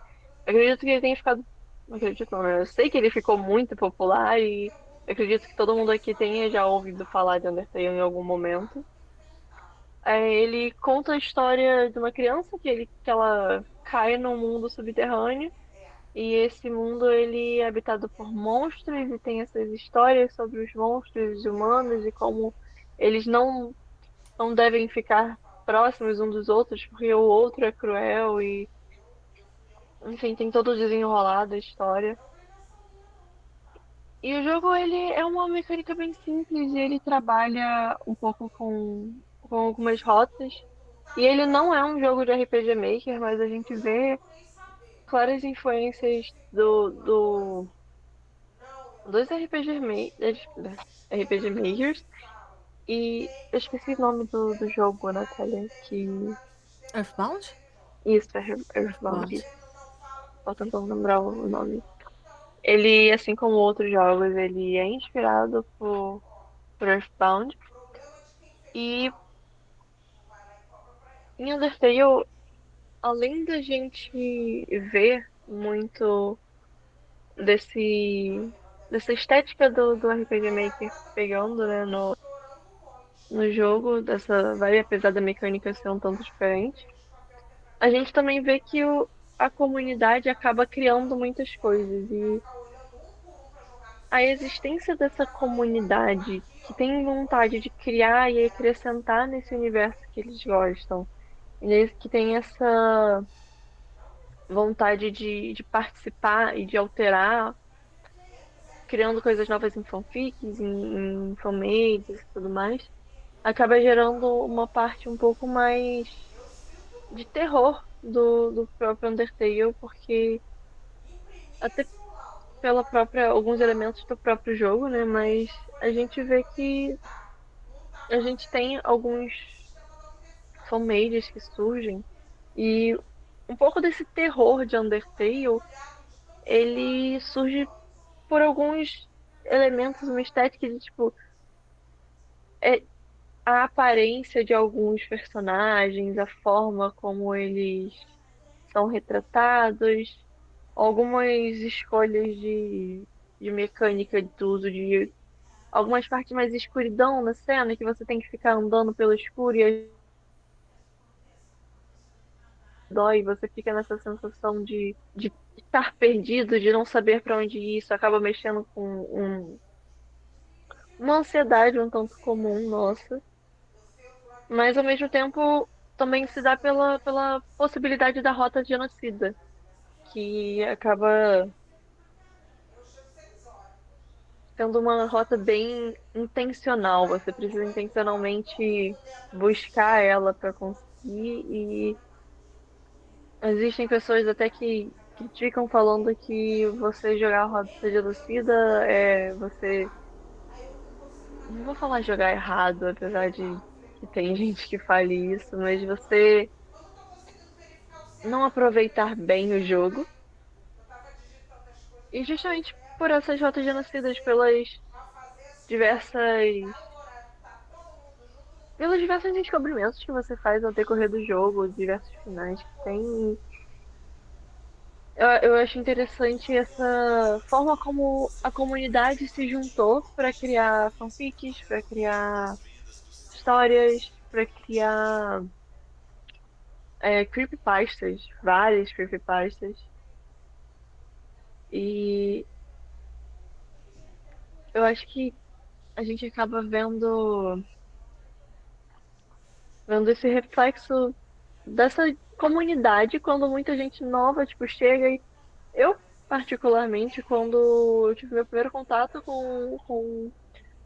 acredito que ele tenha ficado. Não acredito, não, né? Eu sei que ele ficou muito popular e acredito que todo mundo aqui tenha já ouvido falar de Undertale em algum momento. Ele conta a história de uma criança que ela cai num mundo subterrâneo e esse mundo ele é habitado por monstros e tem essas histórias sobre os monstros humanos e como eles não devem ficar próximos um dos outros porque o outro é cruel e enfim, tem todo o desenrolar da história. E o jogo ele é uma mecânica bem simples e ele trabalha um pouco com algumas rotas. E ele não é um jogo de RPG Maker, mas a gente vê claras influências dos RPG Makers. E eu esqueci o nome do jogo, Natália, que... Earthbound? Isso, é Earthbound. Earthbound. Tô tentando lembrar o nome. Ele, assim como outros jogos, ele é inspirado por Earthbound. E em Undertale, além da gente ver muito desse, dessa estética do RPG Maker pegando, né, no jogo, dessa vibe, apesar da mecânica ser um tanto diferente, a gente também vê que a comunidade acaba criando muitas coisas. E a existência dessa comunidade que tem vontade de criar e acrescentar nesse universo que eles gostam, que tem essa vontade de participar e de alterar, criando coisas novas em fanfics, em fanmades e tudo mais, acaba gerando uma parte um pouco mais de terror do próprio Undertale, porque até pela própria, alguns elementos do próprio jogo, né? Mas a gente vê que a gente tem alguns fanmades que surgem e um pouco desse terror de Undertale, ele surge por alguns elementos, uma estética de tipo, é, a aparência de alguns personagens, a forma como eles são retratados, algumas escolhas de mecânica do uso de algumas partes mais escuridão na cena, que você tem que ficar andando pelo escuro e dói, você fica nessa sensação de estar perdido, de não saber para onde ir, isso acaba mexendo com uma ansiedade um tanto comum nossa. Mas ao mesmo tempo também se dá pela possibilidade da rota genocida, que acaba sendo uma rota bem intencional. Você precisa intencionalmente buscar ela para conseguir, e existem pessoas até que criticam falando que você jogar a rota genocida é você. Não vou falar jogar errado, apesar de que tem gente que fale isso, mas você não aproveitar bem o jogo. E justamente por essas rotas genocidas, diversas, pelos diversos descobrimentos que você faz ao decorrer do jogo, os diversos finais que tem. Eu acho interessante essa forma como a comunidade se juntou para criar fanfics, para criar histórias, para criar creepypastas, várias creepypastas. E eu acho que a gente acaba vendo esse reflexo dessa comunidade quando muita gente nova, tipo, chega e eu, particularmente, quando eu tive meu primeiro contato com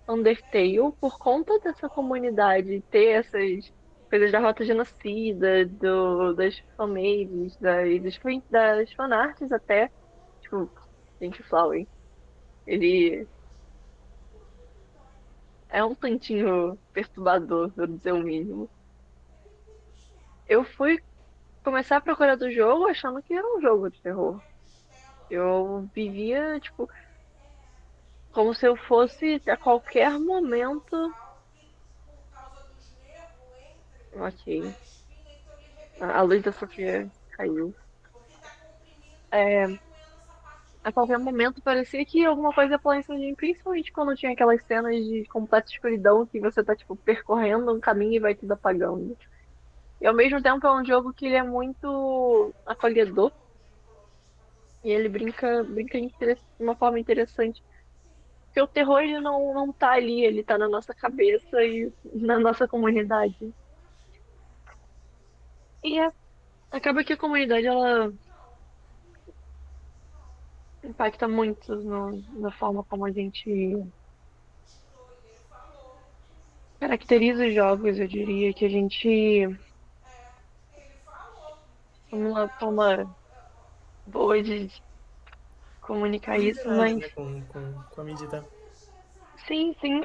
Undertale, por conta dessa comunidade ter essas coisas da Rota Genocida, das fanmades, das fanarts até, tipo, gente, Flower, ele é um tantinho perturbador, vou dizer o mínimo. Eu fui começar a procurar do jogo achando que era um jogo de terror. Eu vivia, tipo, como se eu fosse a qualquer momento. Ok. A luz da Sofia caiu. É, a qualquer momento parecia que alguma coisa ia pular em cima de mim, principalmente quando tinha aquelas cenas de completa escuridão que você tá, tipo, percorrendo um caminho e vai tudo apagando. E ao mesmo tempo é um jogo que ele é muito acolhedor e ele de uma forma interessante. Porque o terror ele não tá ali, ele tá na nossa cabeça e na nossa comunidade. E acaba que a comunidade ela impacta muito na forma como a gente caracteriza os jogos, eu diria que a gente, uma forma boa de comunicar isso, Familiaridade, mas né, com a mídia, tá? sim, sim,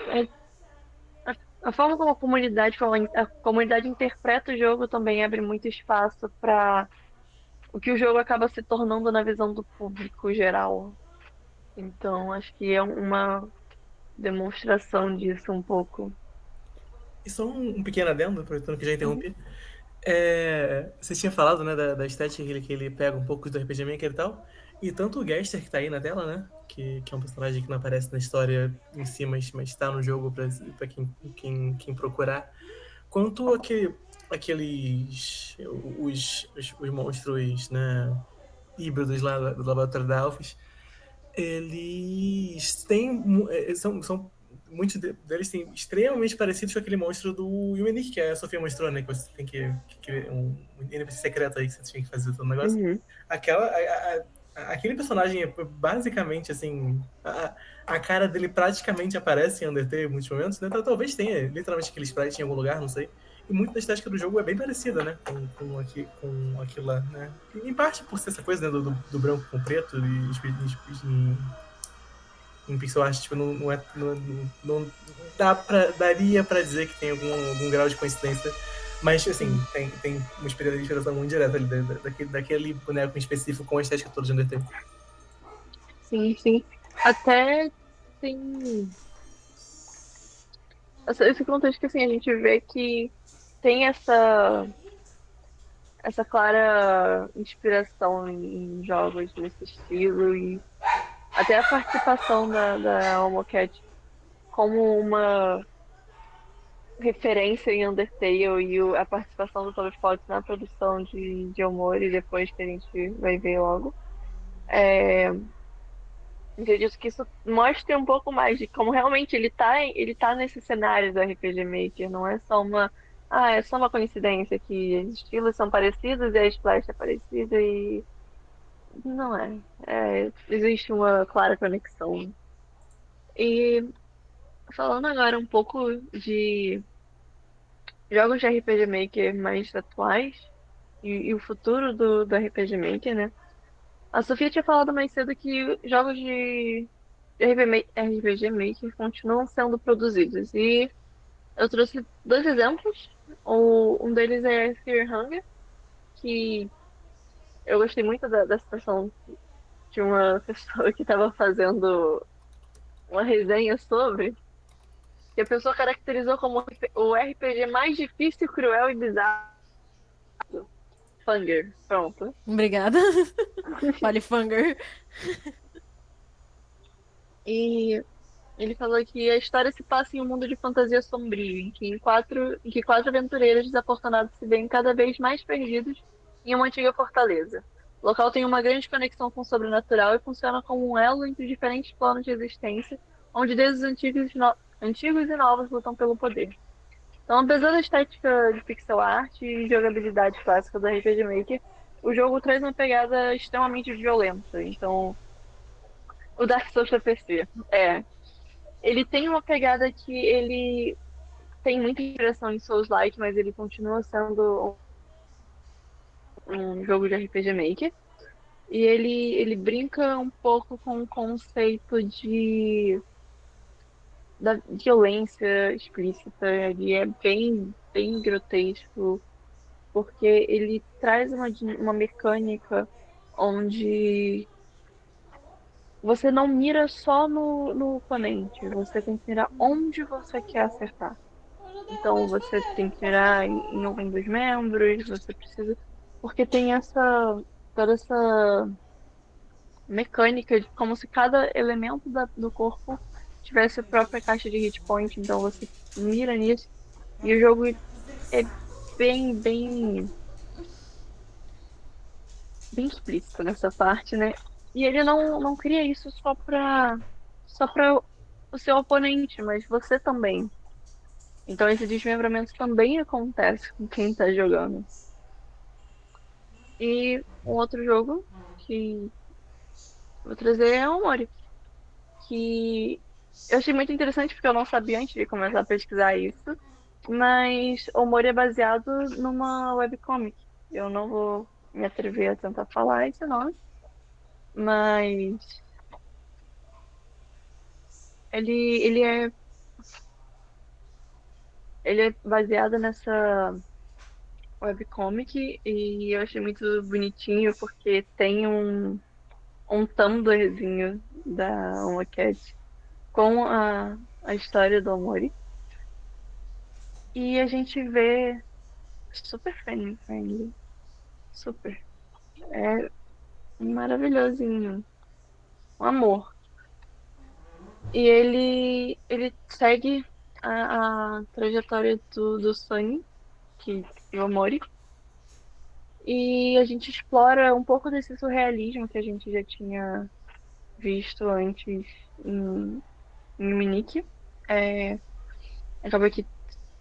a forma como a comunidade interpreta o jogo também abre muito espaço para o que o jogo acaba se tornando na visão do público geral. Então, acho que é uma demonstração disso um pouco. E só um pequeno adendo, aproveitando que já interrompi. Você tinha falado, né, da estética que ele pega um pouco do RPG Maker e tal. E tanto o Gaster que tá aí na tela, né? Que é um personagem que não aparece na história em si, mas tá no jogo pra quem procurar. Quanto aqueles. Os monstros, né? Híbridos lá do Laboratório da Alphys, eles são muitos deles têm extremamente parecidos com aquele monstro do Unique, que a Sofia mostrou, né? Que você tem que um NPC secreto aí que você tinha que fazer todo o negócio. Uhum. Aquele personagem é basicamente assim. A cara dele praticamente aparece em Undertale em muitos momentos, né? Talvez tenha literalmente aquele sprite em algum lugar, não sei. E muito da estética do jogo é bem parecida, né? Com aquilo lá, né? Em parte por ser essa coisa, né? Do branco com preto e em pixel art, tipo, daria pra dizer que tem algum grau de coincidência. Mas, assim, Sim, tem uma inspiração muito direta ali, daquele boneco em específico com a estética toda de Undertale. sim, sim. Até tem esse contexto que assim, a gente vê que tem essa clara inspiração em jogos nesse estilo e até a participação da Homocat como uma referência em Undertale e a participação do Toby Fox na produção de Omori depois que a gente vai ver logo. É, eu acredito que isso mostre um pouco mais de como realmente ele tá nesse cenário do RPG Maker, não é só é só uma coincidência que os estilos são parecidos e a splash é parecida e não é. Existe uma clara conexão. E falando agora um pouco de jogos de RPG Maker mais atuais e o futuro do RPG Maker, né? A Sofia tinha falado mais cedo que jogos de RPG Maker continuam sendo produzidos. E eu trouxe dois exemplos. Um deles é Fear Hunger, que eu gostei muito da situação de uma pessoa que estava fazendo uma resenha sobre, que a pessoa caracterizou como o RPG mais difícil, cruel e bizarro. Hunger, pronto. Obrigada. Fale Fanger. E ele falou que a história se passa em um mundo de fantasia sombrio, em que quatro aventureiros desafortunados se veem cada vez mais perdidos em uma antiga fortaleza. O local tem uma grande conexão com o sobrenatural e funciona como um elo entre diferentes planos de existência, onde deuses antigos e novos lutam pelo poder. Então, apesar da estética de pixel art e jogabilidade clássica do RPG Maker, o jogo traz uma pegada extremamente violenta. Então, o Dark Souls pra PC. Ele tem uma pegada que ele tem muita inspiração em Souls-like, mas ele continua sendo um jogo de RPG Maker. E ele brinca um pouco com o conceito da violência explícita. Ele é bem grotesco, porque ele traz uma mecânica onde você não mira só no oponente, você tem que mirar onde você quer acertar. Então você tem que mirar em algum dos membros, você precisa. Porque tem toda essa mecânica de como se cada elemento do corpo tivesse a própria caixa de hit point. Então você mira nisso. E o jogo é bem, bem explícito nessa parte, né? E ele não cria isso só pra o seu oponente, mas você também. Então esse desmembramento também acontece com quem tá jogando. E um outro jogo que vou trazer é o Mori, que eu achei muito interessante porque eu não sabia antes de começar a pesquisar isso, mas o Mori é baseado numa webcomic. Eu não vou me atrever a tentar falar esse nome, mas ele é ele é baseado nessa webcomic e eu achei muito bonitinho porque tem um Tumblrzinho da Omocat com a história do Omori. E a gente vê super family friendly. Super. É maravilhosinho. Um amor. E ele segue a trajetória do Sunny, que é o Omori. E a gente explora um pouco desse surrealismo que a gente já tinha visto antes em Minique. É, acaba que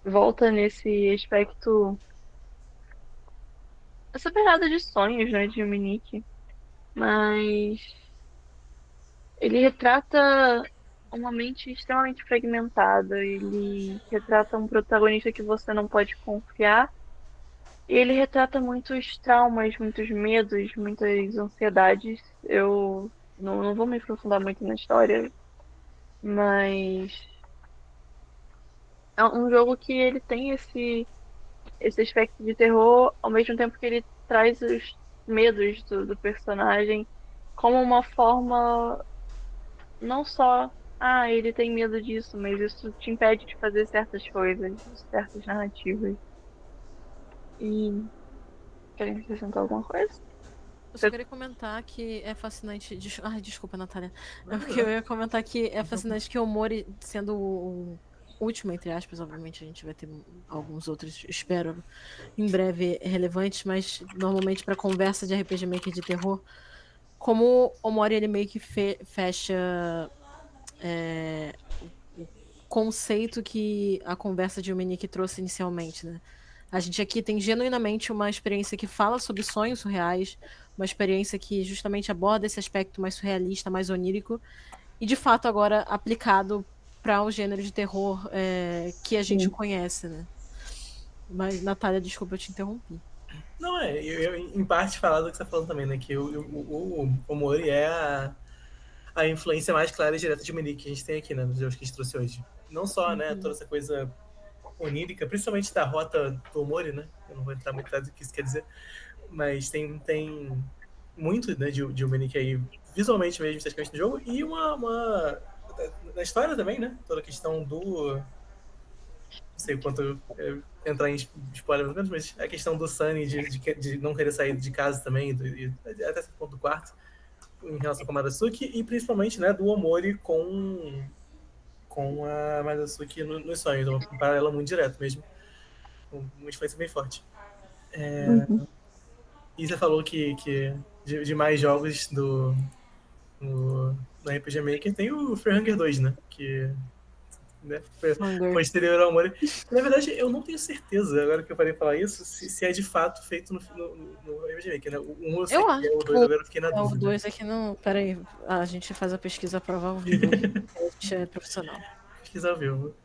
volta nesse aspecto, essa pegada de sonhos, né, de Minique. Mas ele retrata uma mente extremamente fragmentada. Ele retrata um protagonista que você não pode confiar. E ele retrata muitos traumas, muitos medos, muitas ansiedades. Eu não vou me aprofundar muito na história, mas é um jogo que ele tem esse aspecto de terror, ao mesmo tempo que ele traz os medos do personagem como uma forma, não só, ele tem medo disso, mas isso te impede de fazer certas coisas, certas narrativas. E querem acrescentar alguma coisa? Eu só queria comentar que é fascinante. Ai, desculpa, Natália. É porque eu ia comentar que é fascinante que o Mori, sendo o último, entre aspas, obviamente a gente vai ter alguns outros, espero, em breve relevantes, mas normalmente para conversa de RPG Maker de terror, como o Mori ele meio que fecha o conceito que a conversa de Dominique trouxe inicialmente, né? A gente aqui tem genuinamente uma experiência que fala sobre sonhos surreais, uma experiência que justamente aborda esse aspecto mais surrealista, mais onírico, e de fato agora aplicado para o gênero de terror que a gente conhece, né? Mas, Natália, desculpa, eu te interrompi. Não, eu em parte falar do que você tá falando também, né? Que o Mori é a influência mais clara e direta de Minique que a gente tem aqui, né? Nos jogos que a gente trouxe hoje. Não só, né? Toda essa coisa onírica, principalmente da rota do Omori, né? Eu não vou entrar muito atrás do que isso quer dizer, mas tem muito, né, de Humanic aí, visualmente mesmo, esteticamente no jogo, e na história também, né? Toda a questão do... Não sei quanto entrar em spoiler, mas a questão do Sunny de não querer sair de casa também, e até esse ponto do quarto, em relação com a Madasuki, e principalmente, né, do Omori com a Madasuki nos sonhos, um paralelo muito direto mesmo, uma influência bem forte. E você falou que de mais jogos no RPG Maker tem o Free Hunger 2, né? Que né, foi posterior ao Mori. Na verdade, eu não tenho certeza, agora que eu parei de falar isso, se é de fato feito no RPG Maker, né? O 1 eu sei que é, o 2 agora eu fiquei na dúvida. O 2 aqui não... Peraí, a gente faz a pesquisa prova ao vivo. A gente é profissional. Pesquisa ao vivo.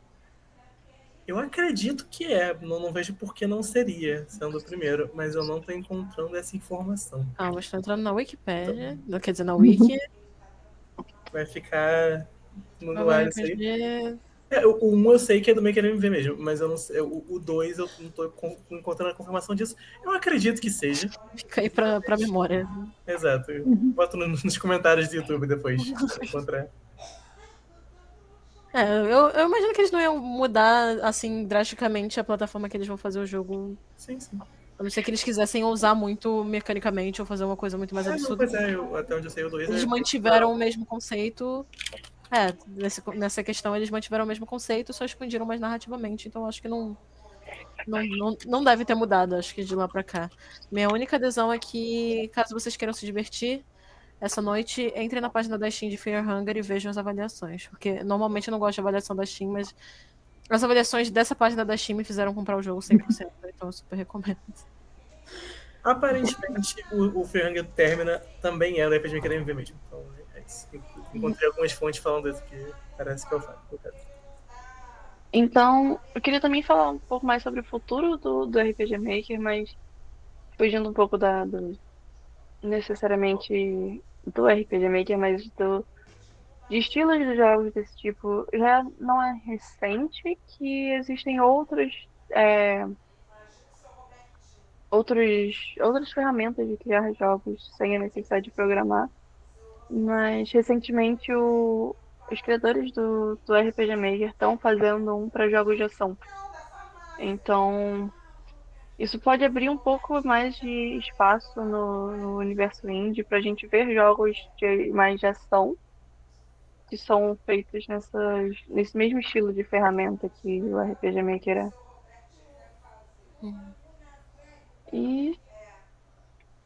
Eu acredito que não vejo por que não seria, sendo o primeiro, mas eu não tô encontrando essa informação. Mas estou entrando na Wikipedia, não quer dizer na Wiki. Vai ficar no ar isso aí. O 1 eu sei que é do Maker MV mesmo, mas eu não sei, o 2 eu não tô encontrando a confirmação disso. Eu acredito que seja. Fica aí pra memória. Exato. Boto nos comentários do YouTube depois, se encontrar. Eu imagino que eles não iam mudar, assim, drasticamente a plataforma que eles vão fazer o jogo. Sim, sim. A não ser que eles quisessem usar muito mecanicamente ou fazer uma coisa muito mais Não, absurda. pois é, até onde eu sei o 2 Eles é. mantiveram o mesmo conceito. Nessa questão eles mantiveram o mesmo conceito, só expandiram mais narrativamente. Então acho que não deve ter mudado, acho que de lá pra cá. Minha única adesão é que, caso vocês queiram se divertir, essa noite, entre na página da Steam de Fear Hunger e vejam as avaliações. Porque normalmente eu não gosto de avaliação da Steam, mas as avaliações dessa página da Steam me fizeram comprar o jogo 100%. Então eu super recomendo. Aparentemente, o Ferranga Termina também é da RPG Maker MV mesmo. Então é isso. Encontrei algumas fontes falando isso, que parece que é o fato. Então, eu queria também falar um pouco mais sobre o futuro do RPG Maker, mas fugindo um pouco necessariamente do RPG Maker, mas de estilos de jogos desse tipo. Já não é recente que existem é, outras ferramentas de criar jogos sem a necessidade de programar. Mas recentemente os criadores do RPG Maker estão fazendo um para jogos de ação. Então, isso pode abrir um pouco mais de espaço no universo indie para a gente ver jogos mais de ação que são feitos nesse mesmo estilo de ferramenta que o RPG Maker é. E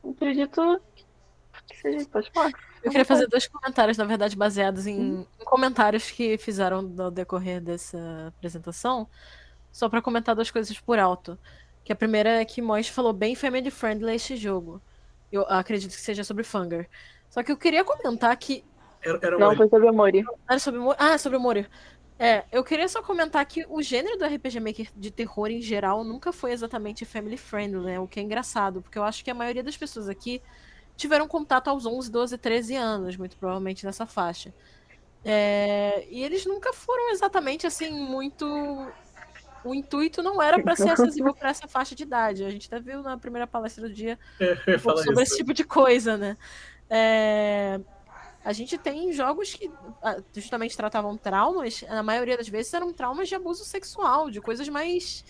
acredito que seja. Pode falar. Eu queria fazer 2 comentários, na verdade, baseados em comentários que fizeram no decorrer dessa apresentação, só para comentar 2 coisas por alto. Que a primeira é que Mois falou bem family friendly este jogo. Eu acredito que seja sobre Fanger. Só que eu queria comentar que. Era Não, foi sobre a Mori. Sobre o Morir. Eu queria só comentar que o gênero do RPG Maker de terror em geral nunca foi exatamente family friendly, né? O que é engraçado, porque eu acho que a maioria das pessoas aqui tiveram contato aos 11, 12, 13 anos, muito provavelmente nessa faixa. E eles nunca foram exatamente assim muito. O intuito não era para ser acessível para essa faixa de idade. A gente até viu na primeira palestra do dia um pouco sobre esse tipo de coisa, né? A gente tem jogos que justamente tratavam traumas, na maioria das vezes eram traumas de abuso sexual, de coisas mais.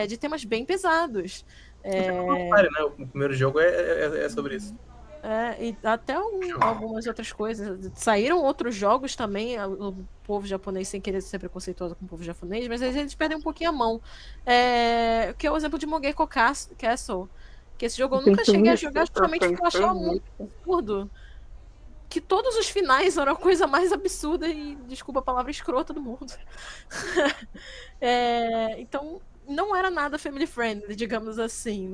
De temas bem pesados. O primeiro jogo é sobre isso. E até algumas outras coisas. Saíram outros jogos também, o povo japonês, sem querer ser preconceituoso com o povo japonês, mas eles perdem um pouquinho a mão. Que é o exemplo de Mogeko Castle. Que esse jogo eu nunca cheguei a jogar justamente porque eu achava muito absurdo. Que todos os finais eram a coisa mais absurda e, desculpa a palavra, escrota do mundo. Então, não era nada family friendly, digamos assim.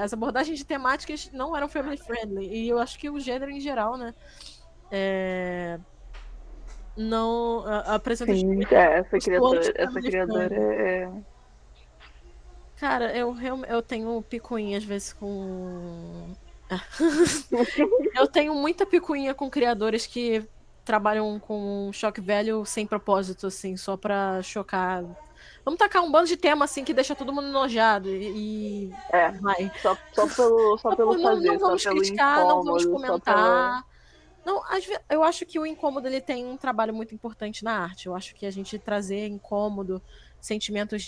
As abordagens de temáticas não eram family friendly. E eu acho que o gênero em geral, né? Não apresenta. Sim, essa criadora é. Cara, eu tenho picuinha às vezes com. Eu tenho muita picuinha com criadores que trabalham com shock value sem propósito, assim, só pra chocar. Vamos tacar um bando de tema, assim, que deixa todo mundo enojado e vai. Só pelo fazer, não vamos só pelo criticar, incômodo, não vamos comentar. pelo... Não, eu acho que o incômodo ele tem um trabalho muito importante na arte. Eu acho que a gente trazer incômodo, sentimentos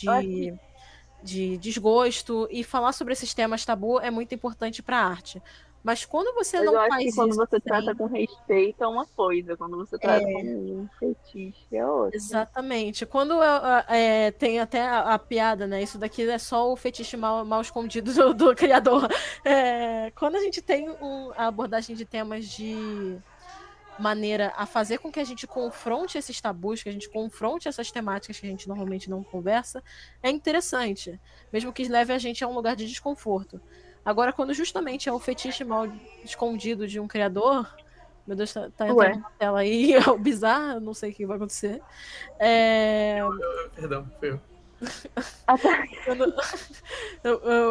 de desgosto e falar sobre esses temas tabu é muito importante para a arte. Mas quando você não eu acho faz que quando isso você trata com respeito é uma coisa, quando você trata com um fetiche é outra. Exatamente. Quando tem até a piada, né? Isso daqui é só o fetiche mal escondido do criador. Quando a gente tem a abordagem de temas de maneira a fazer com que a gente confronte esses tabus, que a gente confronte essas temáticas que a gente normalmente não conversa, é interessante. Mesmo que leve a gente a um lugar de desconforto. Agora, quando justamente é o fetiche mal escondido de um criador, meu Deus, tá entrando na tela aí, é o bizarro, não sei o que vai acontecer. Perdão, foi eu.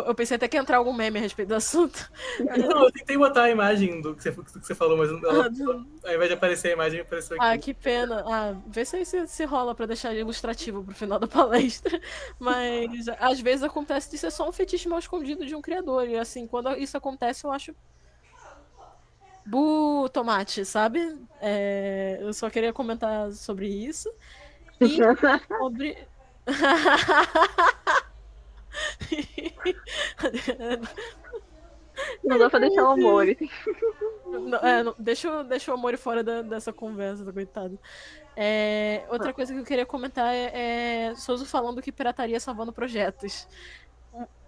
Eu pensei até que ia entrar algum meme a respeito do assunto. Não, eu tentei botar a imagem do que você falou, mas ao invés de aparecer a imagem, apareceu aqui. Que pena. Vê se rola pra deixar ilustrativo pro final da palestra. Mas às vezes acontece de ser só um fetiche mal escondido de um criador. E assim, quando isso acontece, eu acho Tomate, sabe? Eu só queria comentar sobre isso. E sobre. Não dá pra deixar o amor. Deixa o amor fora dessa conversa, coitado. Outra coisa que eu queria comentar é Souza falando que pirataria salvando projetos.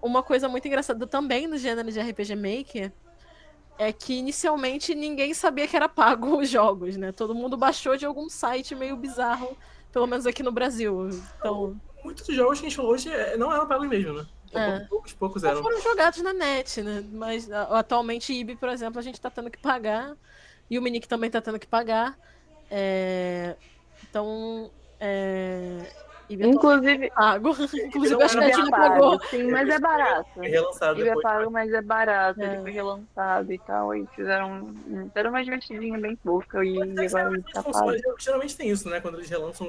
Uma coisa muito engraçada também no gênero de RPG Maker é que inicialmente ninguém sabia que era pago os jogos, né? Todo mundo baixou de algum site meio bizarro, pelo menos aqui no Brasil. Então, Muitos dos jogos que a gente falou hoje não eram pagos mesmo, né? Poucos não eram. foram jogados na net, né? Mas atualmente IB, por exemplo, a gente tá tendo que pagar. E o Minic também tá tendo que pagar. Então, IB atualmente Inclusive, é pago. Inclusive, não acho que era a Ibe é Disney pago, pagou. sim, mas é barato. É relançado Ibe é depois. pago, mas é barato. Ele É. foi relançado e tal. E fizeram uma divertidinha bem pouca. E Deve ser a agora ele versão de tá pago. console. Geralmente tem isso, né? Quando eles relançam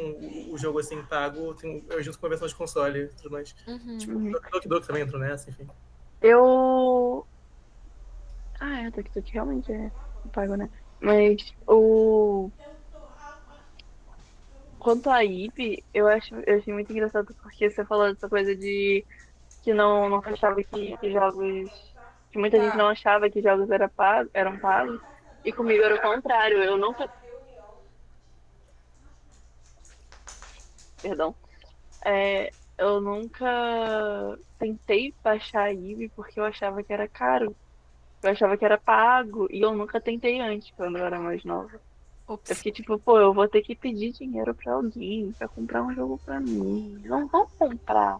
o jogo assim, pago, eu junto com a versão de console e tudo mais. Tipo, Uhum. Doki Doki também entrou nessa, enfim. Eu. Ah, é, Tuk realmente é pago, né? Mas quanto a IP, eu achei muito engraçado porque você falou dessa coisa de que não achava que jogos. Que muita gente não achava que jogos eram pagos. E comigo era o contrário. Eu nunca. Perdão. Eu nunca tentei baixar a IB porque eu achava que era caro. Eu achava que era pago. E eu nunca tentei antes, quando eu era mais nova. Eu Ops. fiquei tipo, pô, eu vou ter que pedir dinheiro pra alguém pra comprar um jogo pra mim. Não vão comprar.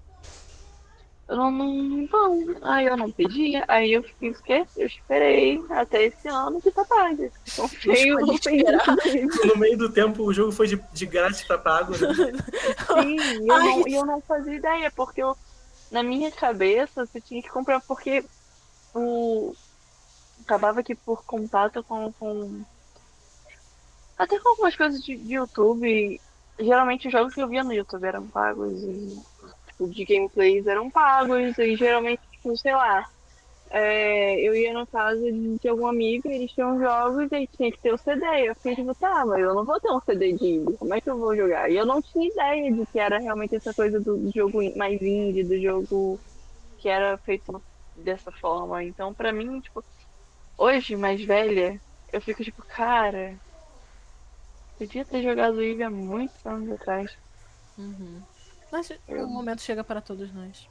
Eu não vão. Aí eu não pedi. Aí eu fiz o quê? Eu esperei até esse ano que tá pago. Comprei Pode o esperar. No meio do tempo, o jogo foi de grátis pra pago, né? Sim, Ai, eu não fazia ideia, porque na minha cabeça você tinha que comprar, porque o, acabava que por contato até com algumas coisas de YouTube, geralmente os jogos que eu via no YouTube eram pagos e tipo, de gameplays eram pagos, e geralmente, tipo, sei lá, eu ia na casa de algum amigo, eles tinham jogos e tinha que ter o CD. Eu fiquei tipo, tá, mas eu não vou ter um CD de indie, como é que eu vou jogar? E eu não tinha ideia de que era realmente essa coisa do jogo mais indie, do jogo que era feito dessa forma. Então, pra mim, tipo, hoje, mais velha, eu fico tipo, cara, podia ter jogado o Eve há muitos anos atrás. mas o Eu... momento chega para todos nós.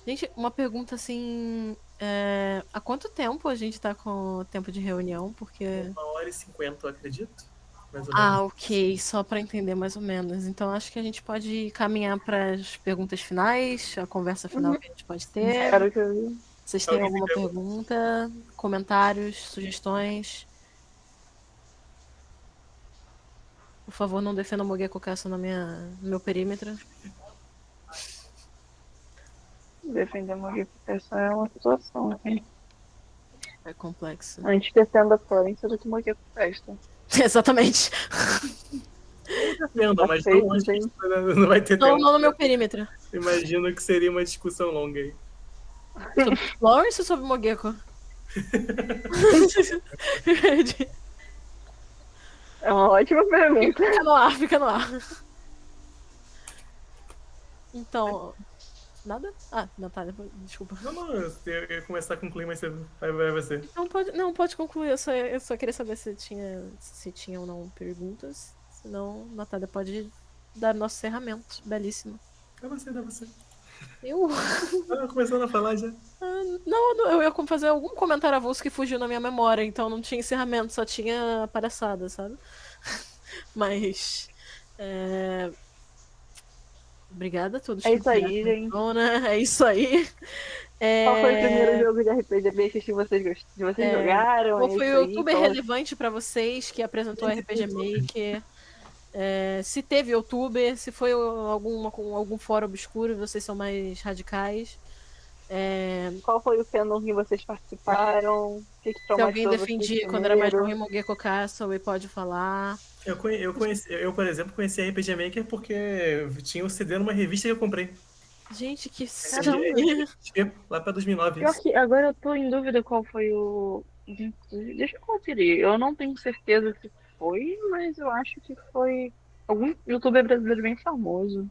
Gente, uma pergunta assim. Há quanto tempo a gente tá com o tempo de reunião? Porque. 1h50, eu acredito. Mais ou menos. Ah, ok, só para entender mais ou menos. Então acho que a gente pode caminhar para as perguntas finais, a conversa final que a gente pode ter. Era o que eu vi. Vocês têm Alguém tem alguma pergunta? pergunta, comentários, sugestões? Por favor, não defenda o Mogeko Kasso no meu perímetro. Defender uma reputação é uma situação, né? É complexo. Antes defenda a Florence do que uma que festa. Exatamente. Vendo, mas não Aceito, acho que gente. não vai ter Não, tempo. não no meu perímetro. Imagino que seria uma discussão longa aí. Sobre Florence ou sobre Mogeko? É uma ótima pergunta. Fica no ar, fica no ar. Então. Nada? Ah, Natália, desculpa. Não, eu ia começar a concluir, mas vai ser. Não, pode concluir. Eu só queria saber se tinha ou não perguntas. Senão, Natália pode dar nosso encerramento. Belíssimo. Dá você. Eu. Começando a falar já. Não, eu ia fazer algum comentário avulso que fugiu na minha memória, então não tinha encerramento, só tinha palhaçada, sabe? Mas. Obrigada a todos É que isso aí, vieram, gente. então, né? É isso aí. Qual foi o primeiro jogo de RPG Basic que vocês jogaram? Qual É foi isso o aí. youtuber relevante pra vocês que apresentou RPG Maker? Se teve youtuber, se foi algum fórum obscuro, vocês são mais radicais. Qual foi o fandom que vocês participaram? O que Se alguém traumatizou vocês defendia quando era mais novo em primeiro? Mogeko Castle, pode falar. Eu, por exemplo, conheci a RPG Maker porque tinha o CD numa revista que eu comprei. Gente, que Lá pra 2009. Pior que agora eu tô em dúvida qual foi Deixa eu conferir. Eu não tenho certeza que foi, mas eu acho que foi algum youtuber brasileiro bem famoso.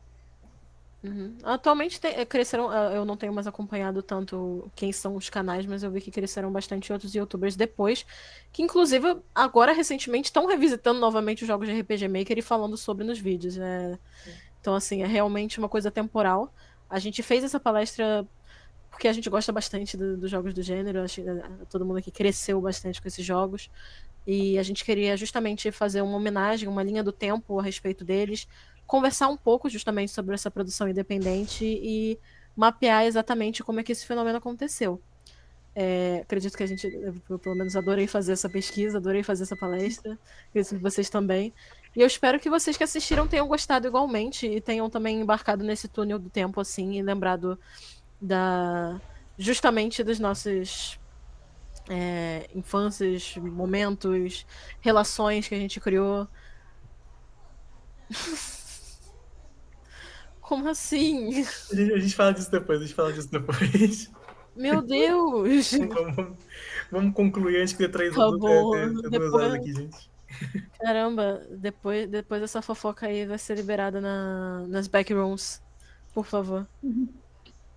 Uhum. Atualmente cresceram, eu não tenho mais acompanhado tanto quem são os canais, mas eu vi que cresceram bastante outros YouTubers depois, que inclusive agora recentemente estão revisitando novamente os jogos de RPG Maker e falando sobre nos vídeos. Então, assim, é realmente uma coisa temporal. A gente fez essa palestra porque a gente gosta bastante dos jogos do gênero, acho que todo mundo aqui cresceu bastante com esses jogos. E a gente queria justamente fazer uma homenagem, uma linha do tempo a respeito deles, conversar um pouco justamente sobre essa produção independente e mapear exatamente como é que esse fenômeno aconteceu. Acredito que eu, pelo menos, adorei fazer essa pesquisa, adorei fazer essa palestra, acredito que vocês também. E eu espero que vocês que assistiram tenham gostado igualmente e tenham também embarcado nesse túnel do tempo, assim, e lembrado da justamente dos nossos infâncias, momentos, relações que a gente criou. Como assim? A gente fala disso depois, a gente fala disso depois. Meu Deus! Vamos concluir antes que dê Tá bom. dê 2 horas Depois, aqui, gente. caramba, depois essa fofoca aí vai ser liberada nas backrooms, por favor.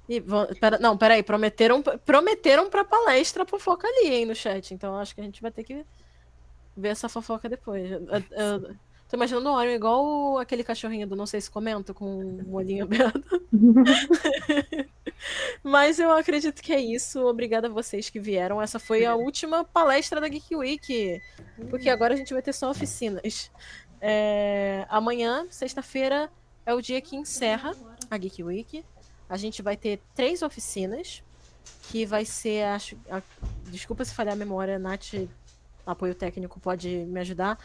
E, não, peraí, prometeram pra palestra a fofoca ali, hein, no chat. Então acho que a gente vai ter que ver essa fofoca depois. Eu tô imaginando o Orion igual aquele cachorrinho do Não Sei Se Comento, com o olhinho aberto. Mas eu acredito que é isso. Obrigada a vocês que vieram. Essa foi a última palestra da Geek Week. Porque agora a gente vai ter só oficinas. Amanhã, sexta-feira, é o dia que encerra a Geek Week. A gente vai ter 3 oficinas. Que vai ser, desculpa se falhar a memória, Nath, apoio técnico, pode me ajudar.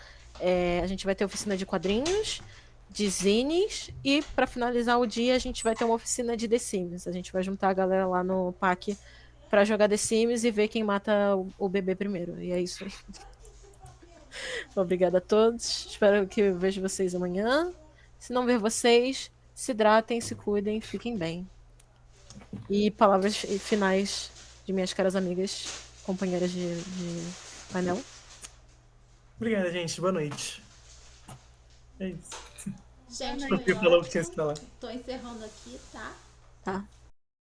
A gente vai ter oficina de quadrinhos, de zines, e para finalizar o dia a gente vai ter uma oficina de The Sims. A gente vai juntar a galera lá no PAC para jogar The Sims e ver quem mata o bebê primeiro. E é isso aí. Obrigada a todos. Espero que eu veja vocês amanhã. Se não ver vocês, se hidratem, se cuidem, fiquem bem. E palavras finais de minhas caras amigas, companheiras de painel. Obrigada, gente. Boa noite. É isso. Gente, Sofia foi falou o que tinha que ótimo. falar. Tô encerrando aqui, tá? Tá?